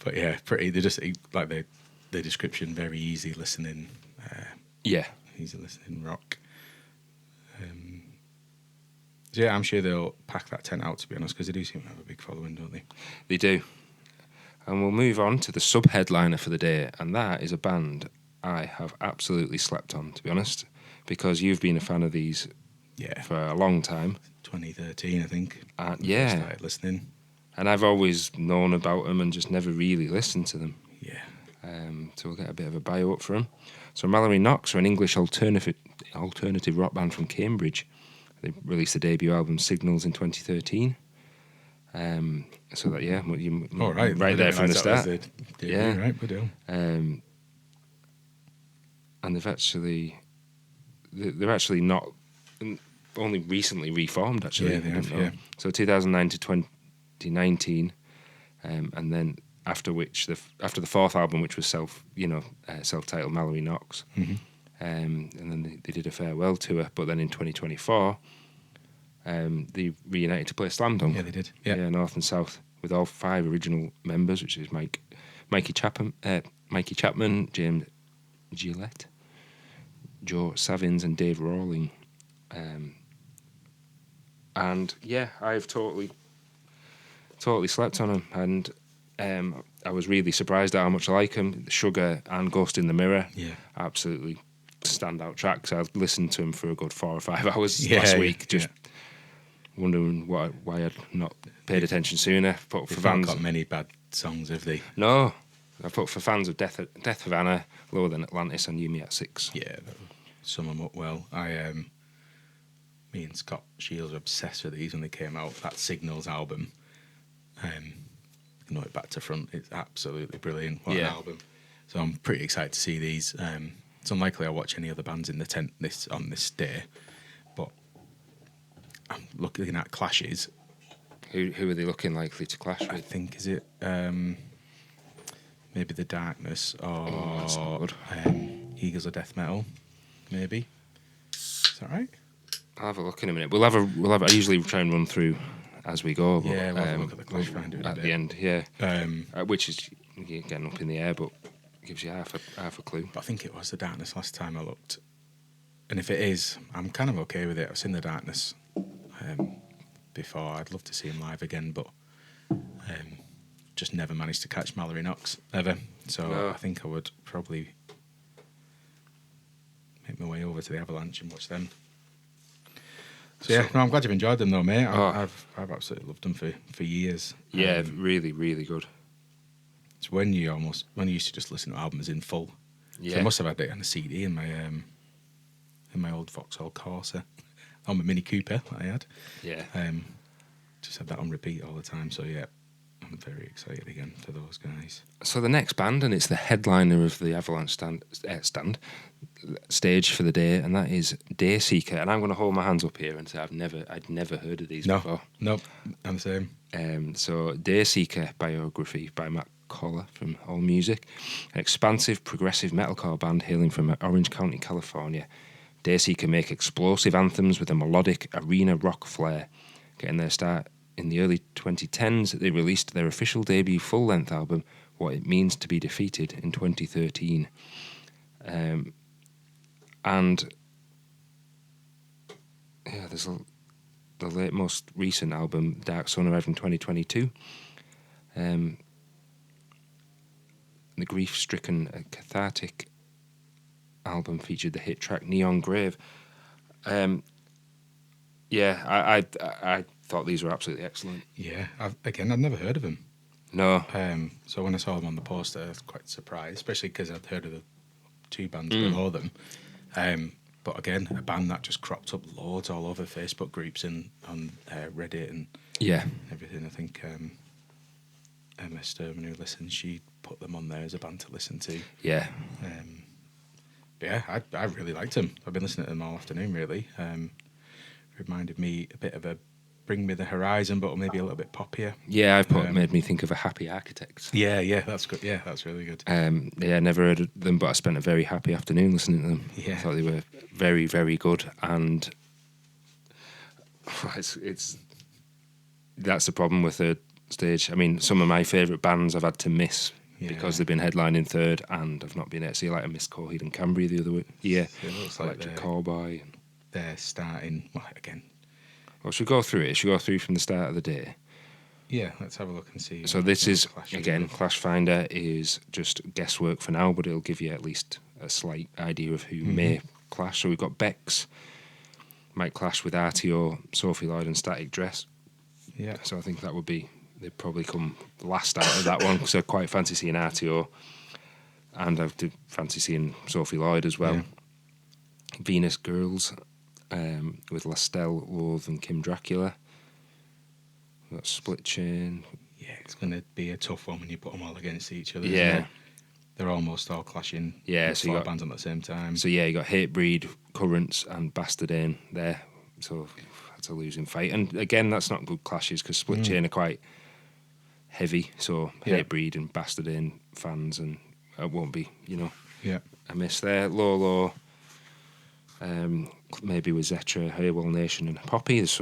But yeah, pretty. They just like the description, very easy listening. Yeah. Easy listening rock. So yeah, I'm sure they'll pack that tent out, to be honest, because they do seem to have a big following, don't they? They do. And we'll move on to the sub-headliner for the day, and that is a band I have absolutely slept on, to be honest, because you've been a fan of these for a long time. 2013, I think. Yeah. I started listening. And I've always known about them and just never really listened to them. Yeah. So we'll get a bit of a bio up for them. So Mallory Knox are an English alternative rock band from Cambridge. They released the debut album Signals in 2013. So that, yeah, right there from the start. Yeah, right, we do. And they're actually not only recently reformed, actually. Yeah, they have, yeah. So 2009 to 2019, and then after the fourth album, which was self-titled Mallory Knox, and then they did a farewell tour. But then in 2024, they reunited to play Slam Dunk. Yeah, they did. Yeah, North and South, with all 5 original members, which is Mikey Chapman, James Gillette, Joe Savins, and Dave Rawling. And yeah, I've totally slept on them, and I was really surprised at how much I like them. Sugar and Ghost in the Mirror, absolutely standout tracks. I listened to them for a good 4 or 5 hours last week, just wondering why I'd not paid attention sooner. But for fans, got many bad songs, have they? No, I put for fans of Death Havana, Lower Than Atlantis, and You Me at 6. Yeah, sum them up well. Me and Scott Shields were obsessed with these when they came out. That Signals album, know it back to front. It's absolutely brilliant. What an album! So I'm pretty excited to see these. It's unlikely I'll watch any other bands in the tent on this day, but I'm looking at clashes. Who are they looking likely to clash with? I think is it maybe The Darkness or that's not good. Eagles of Death Metal, maybe. Is that right? I'll have a look in a minute. We'll have. I usually try and run through as we go. But, Yeah, we'll have a look at the Clash Finder in a at bit. the end. Yeah, Um, which is getting up in the air, but gives you half a clue. but I think it was the Darkness last time I looked. And if it is, I'm kind of okay with it. I've seen the Darkness before. I'd love to see him live again, but just never managed to catch Mallory Knox ever. So No. I think I would probably make my way over to the Avalanche and watch them. So yeah, no, I'm glad you've enjoyed them though, mate. I've absolutely loved them for years. Yeah, really, really good. It's when you used to just listen to albums in full. Yeah, So I must have had it on a CD in my old Vauxhall Corsa, on my Mini Cooper that I had. yeah. Just had that on repeat all the time. So yeah, I'm very excited again for those guys. So the next band, and it's the headliner of the Avalanche stage for the day, and that is Dayseeker. And I'm going to hold my hands up here and say I'd never heard of these before. Nope, I'm the same. So Dayseeker biography by Matt Coller from AllMusic, an expansive progressive metalcore band hailing from Orange County, California. Dayseeker make explosive anthems with a melodic arena rock flair. Getting their start in the early 2010s, they released their official debut full-length album, What It Means to Be Defeated, in 2013. And yeah, there's the most recent album, Dark Sun, arrived in 2022. The grief-stricken, cathartic album featured the hit track Neon Grave. Yeah, I thought these were absolutely excellent. Yeah, I've never heard of them. No. So when I saw them on the poster, I was quite surprised, especially because I'd heard of the two bands below them. But again, a band that just cropped up loads all over Facebook groups and on Reddit and Yeah. everything. I think Emma Sturman, who listens, she put them on there as a band to listen to. Yeah. But yeah, I really liked them. I've been listening to them all afternoon, really. Reminded me a bit of a Bring Me the Horizon, but maybe a little bit poppier. Yeah, made me think of a Happy Architects. Yeah, that's good. Yeah, that's really good. Yeah, never heard of them, but I spent a very happy afternoon listening to them. Yeah. I thought they were very, very good, and it's that's the problem with third stage. I mean, some of my favourite bands I've had to miss because they've been headlining third, and I've not been able to see. Like I missed Coheed and Cambria the other year. It looks like Electric Cowboy. they're starting again. Well, should we go through it? Should we go through from the start of the day? Yeah, let's have a look and see. So this is, Clash again, Clash Finder is just guesswork for now, but it'll give you at least a slight idea of who may clash. So we've got Bex, might clash with RTO, Sophie Lloyd and Static Dress. Yeah. So I think that would be, they'd probably come last out of that one, because I quite fancy seeing RTO, and I do fancy seeing Sophie Lloyd as well. Yeah. Venus Girls, with Lastelle, Loathe and Kim Dracula. We've got Split Chain. Yeah, it's going to be a tough one when you put them all against each other. Yeah. Isn't it? They're almost all clashing. Yeah, with so you four got- bands on at the same time. So yeah, you got Hatebreed, Currents and Bastardane there. So that's a losing fight. And again, that's not good clashes because Split Chain are quite heavy. So Yeah. Hatebreed and Bastardane fans, and it won't be, Yeah. a miss there. Low. Maybe with Zetra, Haywall Nation and Poppy. That's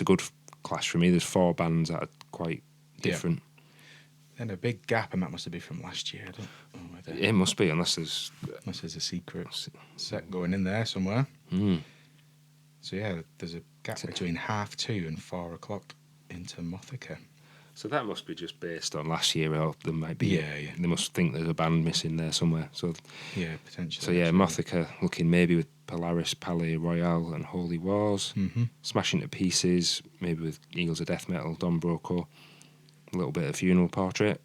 a good clash for me. There's four bands that are quite different. And a big gap, and that must have been from last year. I don't know whether, It must be, unless there's... unless there's a secret set going in there somewhere. So yeah, there's a gap between 2:30 and 4 o'clock into Mothica. So that must be just based on last year, or there might be... Yeah. They must think there's a band missing there somewhere. So Yeah, potentially. So yeah, actually. Mothica looking maybe with Polaris, Palais Royale and Holy Wars. Smashing to Pieces, maybe with Eagles of Death Metal, Don Broco. A little bit of Funeral Portrait.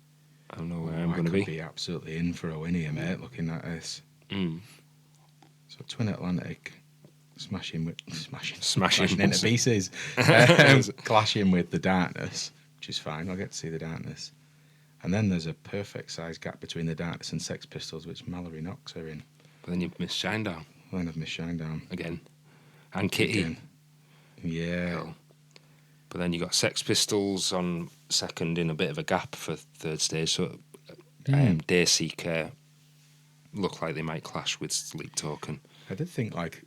I don't know where I'm going to I could be. be absolutely in for a win here, mate, looking at this. So Twin Atlantic, smashing into pieces. Clashing with The Darkness, which is fine. I'll get to see The Darkness. And then there's a perfect size gap between The Darkness and Sex Pistols, which Mallory Knox are in. But then you've missed Shinedown Then I've missed Shinedown. again. And Kitty. Again. Yeah. Hell. But then you got Sex Pistols on second in a bit of a gap for third stage. So Dayseeker look like they might clash with Sleep Token. I did think, like,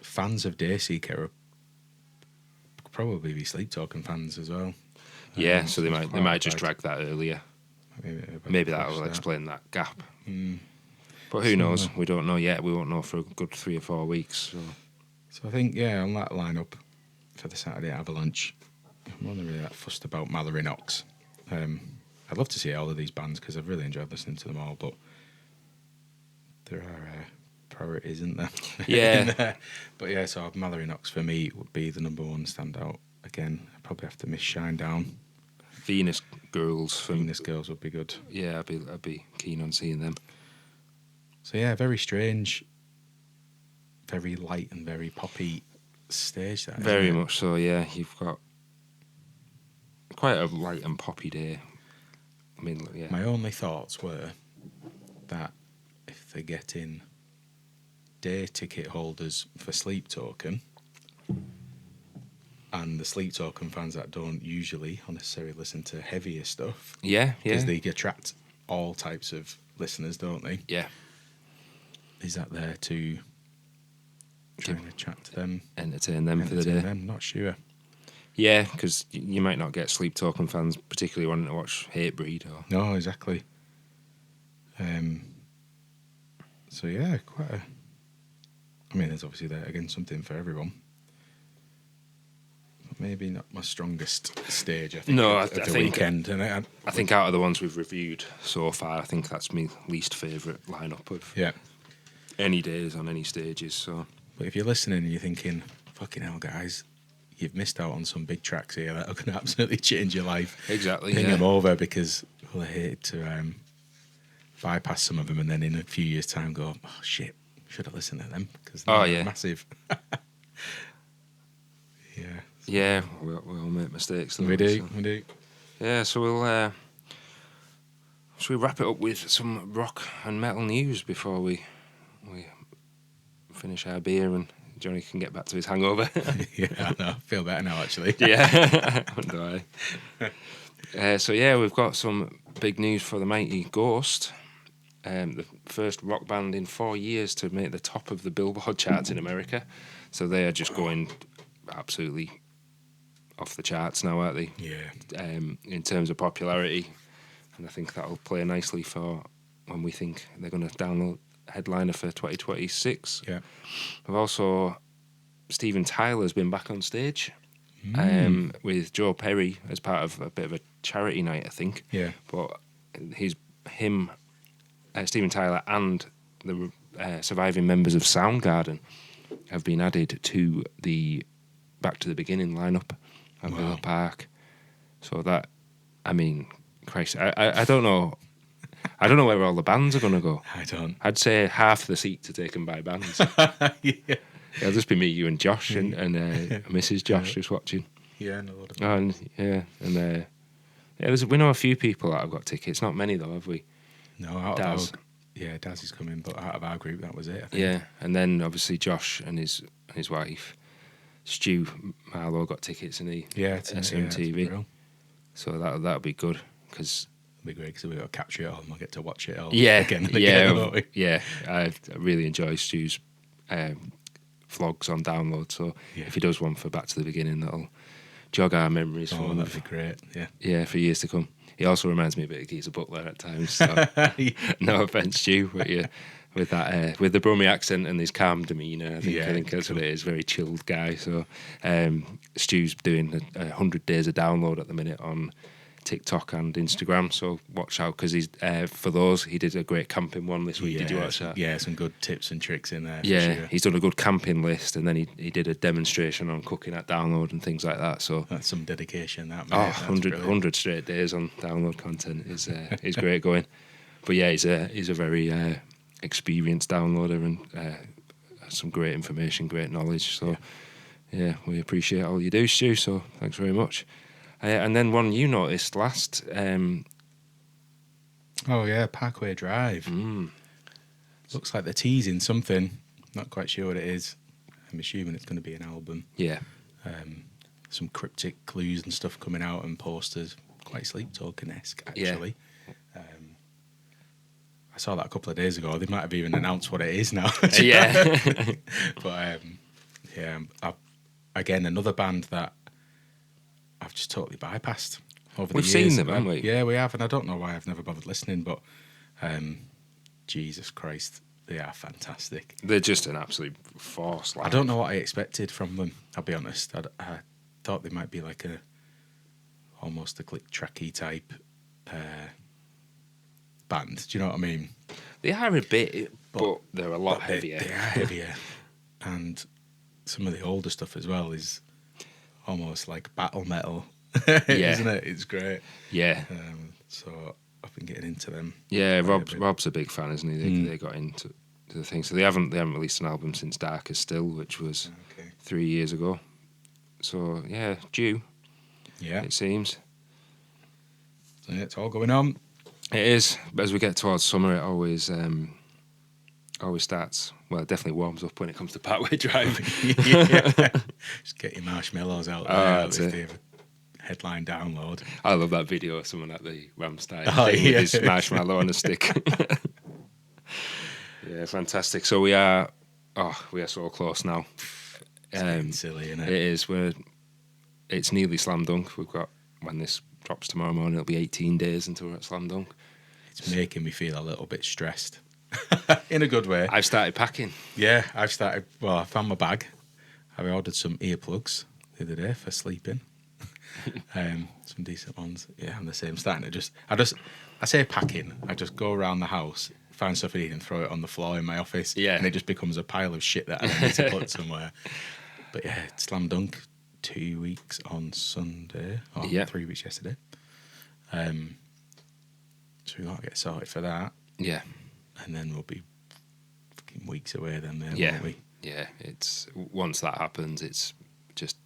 fans of Dayseeker are probably be Sleep Talking fans as well. Yeah, so they it's might quite just like- drag that earlier. Maybe That push will explain that gap. But who So, knows? We don't know yet. We won't know for a good 3 or 4 weeks. So I think, yeah, on that lineup for the Saturday Avalanche, I'm not really that fussed about Mallory Knox. I'd love to see all of these bands because I've really enjoyed listening to them all, but there are priorities, isn't there? Yeah. In there. But yeah, so Mallory Knox for me would be the number one standout. Again, I'd probably have to miss Shine Down. Venus Girls from Venus Girls would be good. Yeah, I'd be keen on seeing them. So yeah, very strange, very light and very poppy stage. That, Very isn't it? much so. Yeah, you've got quite a light and poppy day. I mean, yeah. My only thoughts were that if they're getting day ticket holders for Sleep Token, and the Sleep Token fans that don't usually or necessarily listen to heavier stuff, Yeah, because they attract all types of listeners, don't they? yeah. Is that there to try and attract them? Entertain them for the Entertain day. them? Not sure. Yeah, because you might not get Sleep Talking fans particularly wanting to watch Hatebreed or. No, exactly. So yeah, quite a. I mean, there's obviously there again something for everyone. But maybe not my strongest stage. I think. No, of I the think- weekend, and I think out of the ones we've reviewed so far, I think that's my least favourite lineup of yeah. any days on any stages. So But if you're listening and you're thinking, "Fucking hell, guys, you've missed out on some big tracks here that are going to absolutely change your life," exactly, ping yeah. them over because I hated to bypass some of them, and then in a few years' time go, "Oh shit, should have listened to them because they're yeah. massive." Yeah. Yeah, we all make mistakes. don't We do, so. we do. Yeah, so we'll. Should we wrap it up with some rock and metal news before we finish our beer and Johnny can get back to his hangover? Yeah, I know. I feel better now, actually. Yeah, do I? So yeah, we've got some big news for the mighty Ghost, the first rock band in 4 years to make the top of the Billboard charts in America. So they are just going absolutely off the charts now, aren't they? Yeah. In terms of popularity, and I think that'll play nicely for when we think they're going to download headliner for 2026. Yeah. We've also Steven Tyler's been back on stage with Joe Perry as part of a bit of a charity night, I think. Yeah. But Steven Tyler and the surviving members of Soundgarden have been added to the Back to the Beginning lineup at Wow. Villa Park. So that, I mean, Christ, I don't know. I don't know where all the bands are going to go. I don't. I'd say half the seats are taken by bands. Yeah. It'll just be me, you, and Josh, and Mrs. Josh just watching. Yeah, no. And we know a few people that have got tickets. Not many though, have we? No, out Daz. of our, yeah, Daz is coming, but out of our group, that was it. I think. Yeah, and then obviously Josh and his wife, Stu Marlowe, got tickets in the Yeah, it's SMTV. real. So that'll be good because It'll be great because we've got to capture it all and we'll get to watch it all yeah, again and again, won't we? yeah. I really enjoy Stu's vlogs on download. So Yeah. if he does one for Back to the Beginning, that'll jog our memories for Oh, him that'd be great. Yeah. yeah, for years to come. He also reminds me a bit of Geezer Butler at times. So no offense, Stu, but yeah, with that with the Brummie accent and his calm demeanour, I think that's what it is. Very chilled guy. So Stu's doing 100 days of download at the minute on TikTok and Instagram. So watch out because he's for those. He did a great camping one this week. Did you watch that? Yeah, some good tips and tricks in there. Yeah, for sure. he's done a good camping list, and then he did a demonstration on cooking at download and things like that. So That's some dedication. That oh, mate. That's 100 brilliant. straight days on download content is great going. But yeah, he's a very experienced downloader and has some great information, great knowledge. So yeah, we appreciate all you do, Stu. So thanks very much. And then one you noticed last. Oh yeah, Parkway Drive. Looks like they're teasing something. Not quite sure what it is. I'm assuming it's going to be an album. Yeah, Some cryptic clues and stuff coming out and posters. Quite Sleep Token-esque, actually. I saw that a couple of days ago. They might have even announced what it is now. yeah, But Yeah. Again, another band that I've just totally bypassed over We've the years. seen them, haven't we? Yeah, we have, and I don't know why I've never bothered listening, but Jesus Christ, they are fantastic. They're just an absolute force. I don't know what I expected from them, I'll be honest. I thought they might be like almost a click tracky type band. Do you know what I mean? They are a bit, but they're a lot heavier. They are heavier. And some of the older stuff as well is almost like battle metal, isn't it? It's great. Yeah. So I've been getting into them. Yeah, quite a bit. Rob's a big fan, isn't he? They got into the thing. So they haven't released an album since Dark as Still, which was 3 years ago. So yeah, due. Yeah, It seems. so it's all going on. It is. As we get towards summer, it always starts. Well, it definitely warms up when it comes to Parkway Drive. Yeah. Just get your marshmallows out there. That's if it. they have a headline download. I love that video of someone at the Ramstein Oh, thing yeah. with his marshmallow on a stick. Yeah, fantastic. So we are so close now. It's getting silly, isn't It it? is. It's nearly slam dunk. We've got, when this drops tomorrow morning, it'll be 18 days until we're at slam dunk. It's making me feel a little bit stressed. In a good way. I've started packing. Yeah, I found my bag. I ordered some earplugs the other day for sleeping. Some decent ones. Yeah, I'm the same. I say packing. I just go around the house, find stuff I need and throw it on the floor in my office. Yeah. And it just becomes a pile of shit that I need to put somewhere. But yeah, it's slam dunk. 2 weeks on Sunday. Or 3 weeks yesterday. So we got to get sorted for that. Yeah. And then we'll be fucking weeks away then, Yeah. won't we? Yeah. It's once that happens, it's just,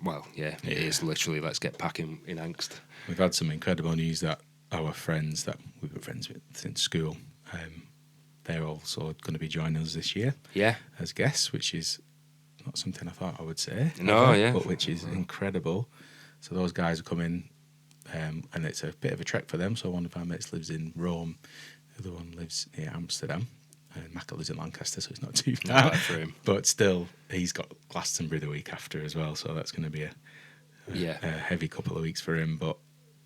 it is literally let's get packing in angst. We've had some incredible news that our friends that we've been friends with since school, they're also going to be joining us this year Yeah. as guests, which is not something I thought I would say. No, ever, yeah. But which is incredible. So those guys are coming, and it's a bit of a trek for them. So one of our mates lives in Rome, the other one lives near Amsterdam, and Michael lives in Lancaster, so it's not too Not far bad for him. But still, he's got Glastonbury the week after as well, so that's going to be a heavy couple of weeks for him. But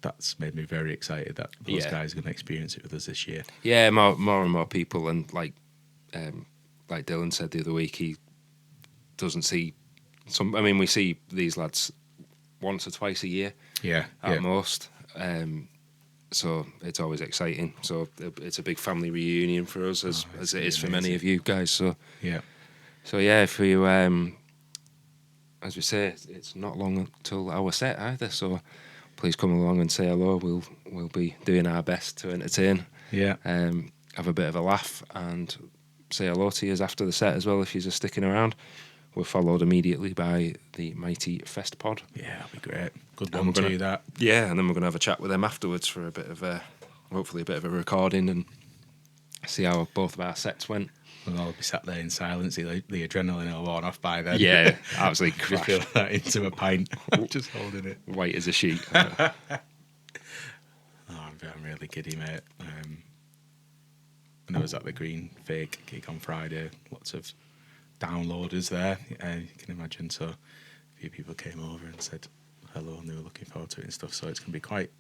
that's made me very excited that those guys are going to experience it with us this year. Yeah, more and more people, and like Dylan said the other week, he doesn't see some. I mean, we see these lads once or twice a year, at most. So it's always exciting. So it's a big family reunion for us, as it is for many of you guys. So yeah. If you, as we say, it's not long until our set either. So please come along and say hello. We'll be doing our best to entertain. Yeah. Have a bit of a laugh and say hello to you after the set as well if you're just sticking around. We're followed immediately by the mighty Fest Pod. Yeah, that'll be great. Good And one we're gonna- to that. Yeah, and then we're going to have a chat with them afterwards for a bit of hopefully a bit of a recording and see how both of our sets went. We'll all be sat there in silence. The adrenaline will worn off by then. Yeah, absolutely Just fill crashed. that into a pint. Just holding it. White as a sheet. Oh, I'm really giddy, mate. And I was at the Green Fake gig on Friday. Lots of downloaders there, you can imagine. So a few people came over and said hello, and they were looking forward to it and stuff. So it's going to be quite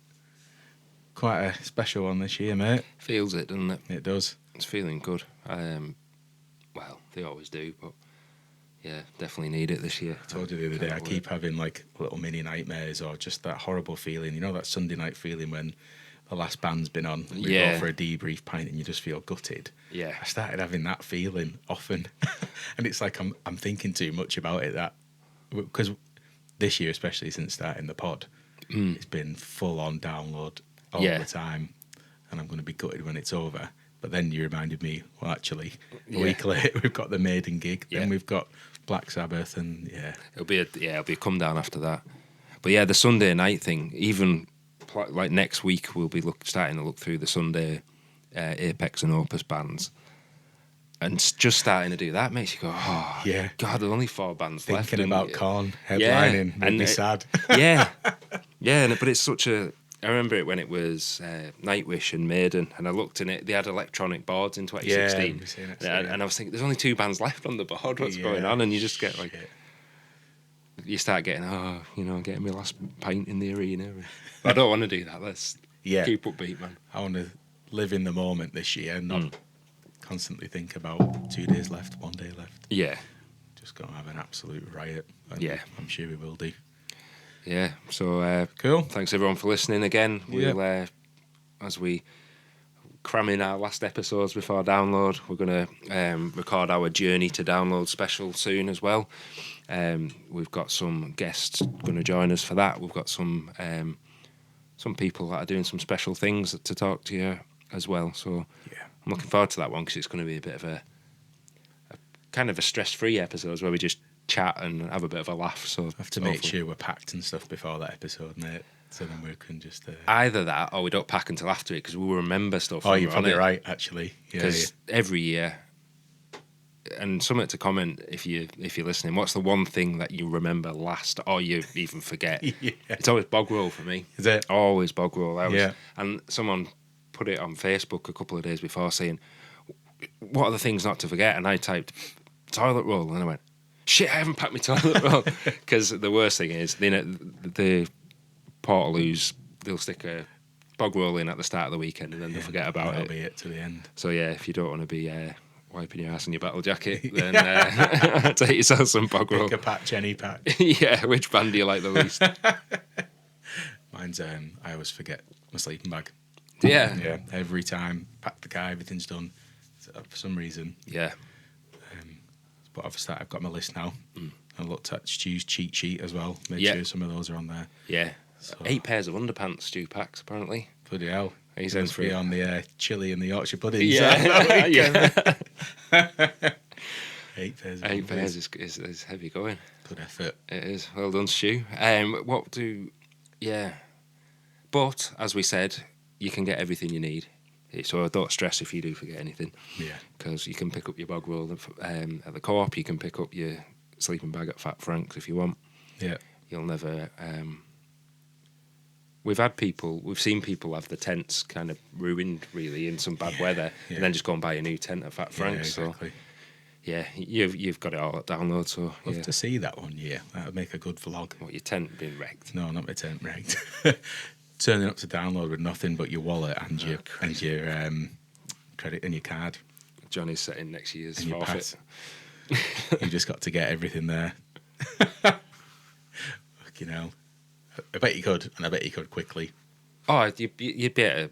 a special one this year, mate. Feels it, doesn't it? It does. It's feeling good. Well, they always do, but yeah, definitely need it this year. I told you the other day, I keep having like little mini nightmares or just that horrible feeling. You know that Sunday night feeling when the last band's been on, and we go for a debrief pint and you just feel gutted. Yeah. I started having that feeling often. And it's like I'm thinking too much about it, that because this year, especially since starting the pod, it's been full on download all the time, and I'm going to be gutted when it's over. But then you reminded me, well, actually, a week later we've got the Maiden gig, then we've got Black Sabbath, and it'll be a come down after that. But yeah, the Sunday night thing, even like next week, we'll be starting to look through the Sunday Apex and Opus bands, and just starting to do that makes you go, oh yeah, God, there's only 4 bands left. Thinking about Korn headlining made me sad. yeah, but it's such a I remember it when it was Nightwish and Maiden, and I looked in it. They had electronic boards in 2016, we've seen it, and I was thinking, there's only 2 bands left on the board. What's going on? And you just get like, Shit. you start getting, getting my last pint in the arena. I don't want to do that. Let's keep upbeat, man. I want to live in the moment this year, and not constantly think about 2 days left, 1 day left. Yeah, Just go and have an absolute riot. And Yeah. I'm sure we will do. yeah. So Cool. thanks everyone for listening again. We'll as we cram in our last episodes before download, we're going to record our Journey to Download special soon as well. We've got some guests going to join us for that. We've got some people that are doing some special things to talk to you as well. So I'm looking forward to that one because it's going to be a bit of a kind of a stress-free episode where we just chat and have a bit of a laugh. So I have to make sure we're packed and stuff before that episode, mate. So then we can just... Either that or we don't pack until after it because we'll remember stuff. Oh, you're probably right, actually. Because every year, and something to comment if you're listening, what's the one thing that you remember last or you even forget? It's always bog roll for me. Is it? Always bog roll. Yeah. And someone put it on Facebook a couple of days before saying, what are the things not to forget? And I typed toilet roll and I went, shit, I haven't packed my toilet roll. Because the worst thing is, the Portaloos, they'll stick a bog roll in at the start of the weekend and then they'll forget about that'll it. be it to the end. So yeah, if you don't want to be wiping your ass in your battle jacket, then take yourself some bog roll. Pick a patch, any patch. Yeah, which band do you like the least? Mine's, I always forget my sleeping bag. Yeah. Yeah, every time, pack the car, everything's done. So for some reason. Yeah. But obviously I've got my list now. I looked at Stu's cheat sheet as well. Make Yeah. sure some of those are on there. Yeah. So, 8 pairs of underpants Stu packs, apparently. bloody hell. He's Those in three for- on the chili and the Yorkshire puddings. Yeah. Yeah. 8 pairs. 8 pairs is heavy going. Good effort. It is. Well done, Stu. But, as we said, you can get everything you need. So don't stress if you do forget anything. Yeah. Because you can pick up your bog roll at the Co-op. You can pick up your sleeping bag at Fat Frank's if you want. Yeah. You'll never... we've seen people have the tents kind of ruined, really, in some bad weather, and then just go and buy a new tent at Fat Frank's. Yeah, exactly. So, yeah, you've got it all at download, so... Love yeah. to see that one year. That would make a good vlog. What, your tent being wrecked? No, not my tent wrecked. Turning up to download with nothing but your wallet and your credit and your card Johnny's sitting next year's and your forfeit. pass. You just got to get everything there. Fucking hell. I bet you could, and I bet you could quickly. Oh, you'd be able to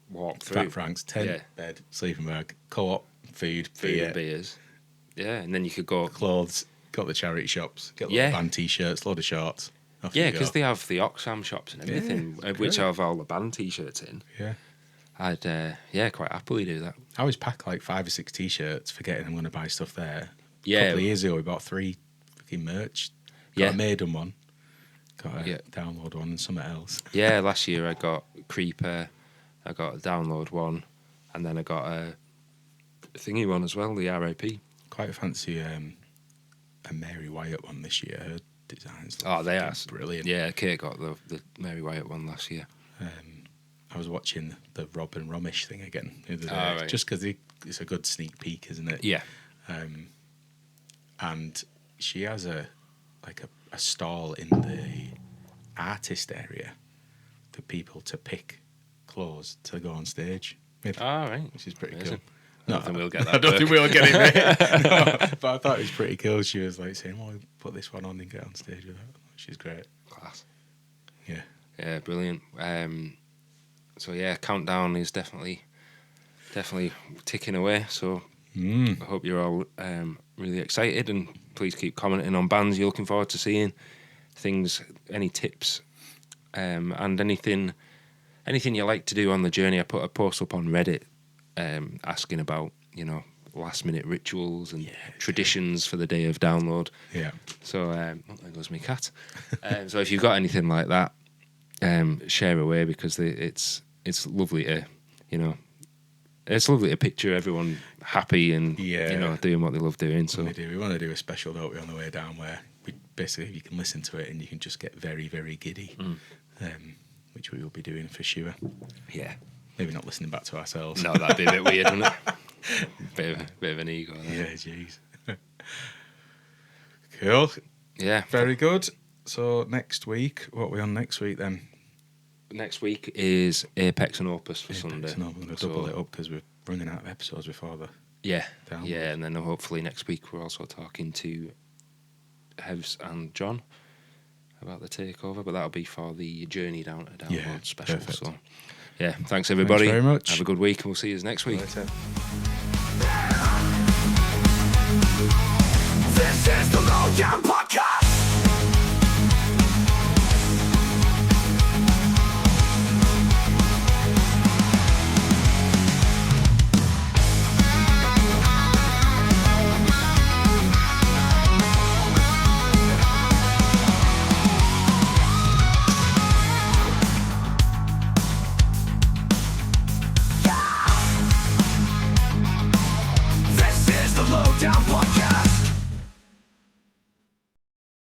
walk through. Fat Frank's, tent, bed, sleeping bag, Co-op, food, Food and beers. Yeah, and then you could go... clothes, got the charity shops, get little band t-shirts, load of shorts. Off Yeah, you go. because they have the Oxfam shops and everything, which great. have all the band t-shirts in. Yeah. I'd, quite happily do that. I always pack like 5 or 6 t-shirts, forgetting I'm going to buy stuff there. Yeah. A couple of years ago, we bought 3 fucking merch. Got a Maiden one, got a download one, and something else. Yeah, last year I got Creeper, I got a download one, and then I got a thingy one as well, the RIP. Quite fancy a Mary Wyatt one this year. Her designs look Oh, they are brilliant. Yeah, Kate got the Mary Wyatt one last year. I was watching the Rob and Romish thing again the other day, right. just because it's a good sneak peek, isn't it? Yeah. And she has a stall in the artist area for people to pick clothes to go on stage with, All right. which is pretty Amazing. cool. I don't think we'll get that. I don't book. think we'll get it right. No, but I thought it was pretty cool. She was like saying, "Well, put this one on and get on stage with that." She's great. Class. Yeah. Yeah, brilliant. So yeah, countdown is definitely ticking away. So I hope you're all really excited, and please keep commenting on bands you're looking forward to seeing, things, any tips, and anything you like to do on the journey. I put a post up on Reddit asking about last minute rituals and traditions for the day of download. Yeah. So there goes my cat. So if you've got anything like that, share away, because it's lovely to it's lovely to picture everyone happy and doing what they love doing. So We want to do a special, don't we, on the way down, where we basically you can listen to it and you can just get very, very giddy. which we will be doing for sure. Yeah. Maybe not listening back to ourselves. No, that'd be a bit weird, wouldn't it? bit of an ego there. Yeah, jeez. Cool. Yeah. Very good. So next week, what are we on next week then? Next week is Apex and Opus for Sunday. No, I'm going to double it up because we're running out of episodes before the Yeah. download. Yeah, and then hopefully next week we're also talking to Hevs and John about the takeover, but that'll be for the Journey Down to Download special. perfect. So, yeah, thanks everybody. Thanks very much. Have a good week, and we'll see you next week. Later. This is the Lowdown Podcast.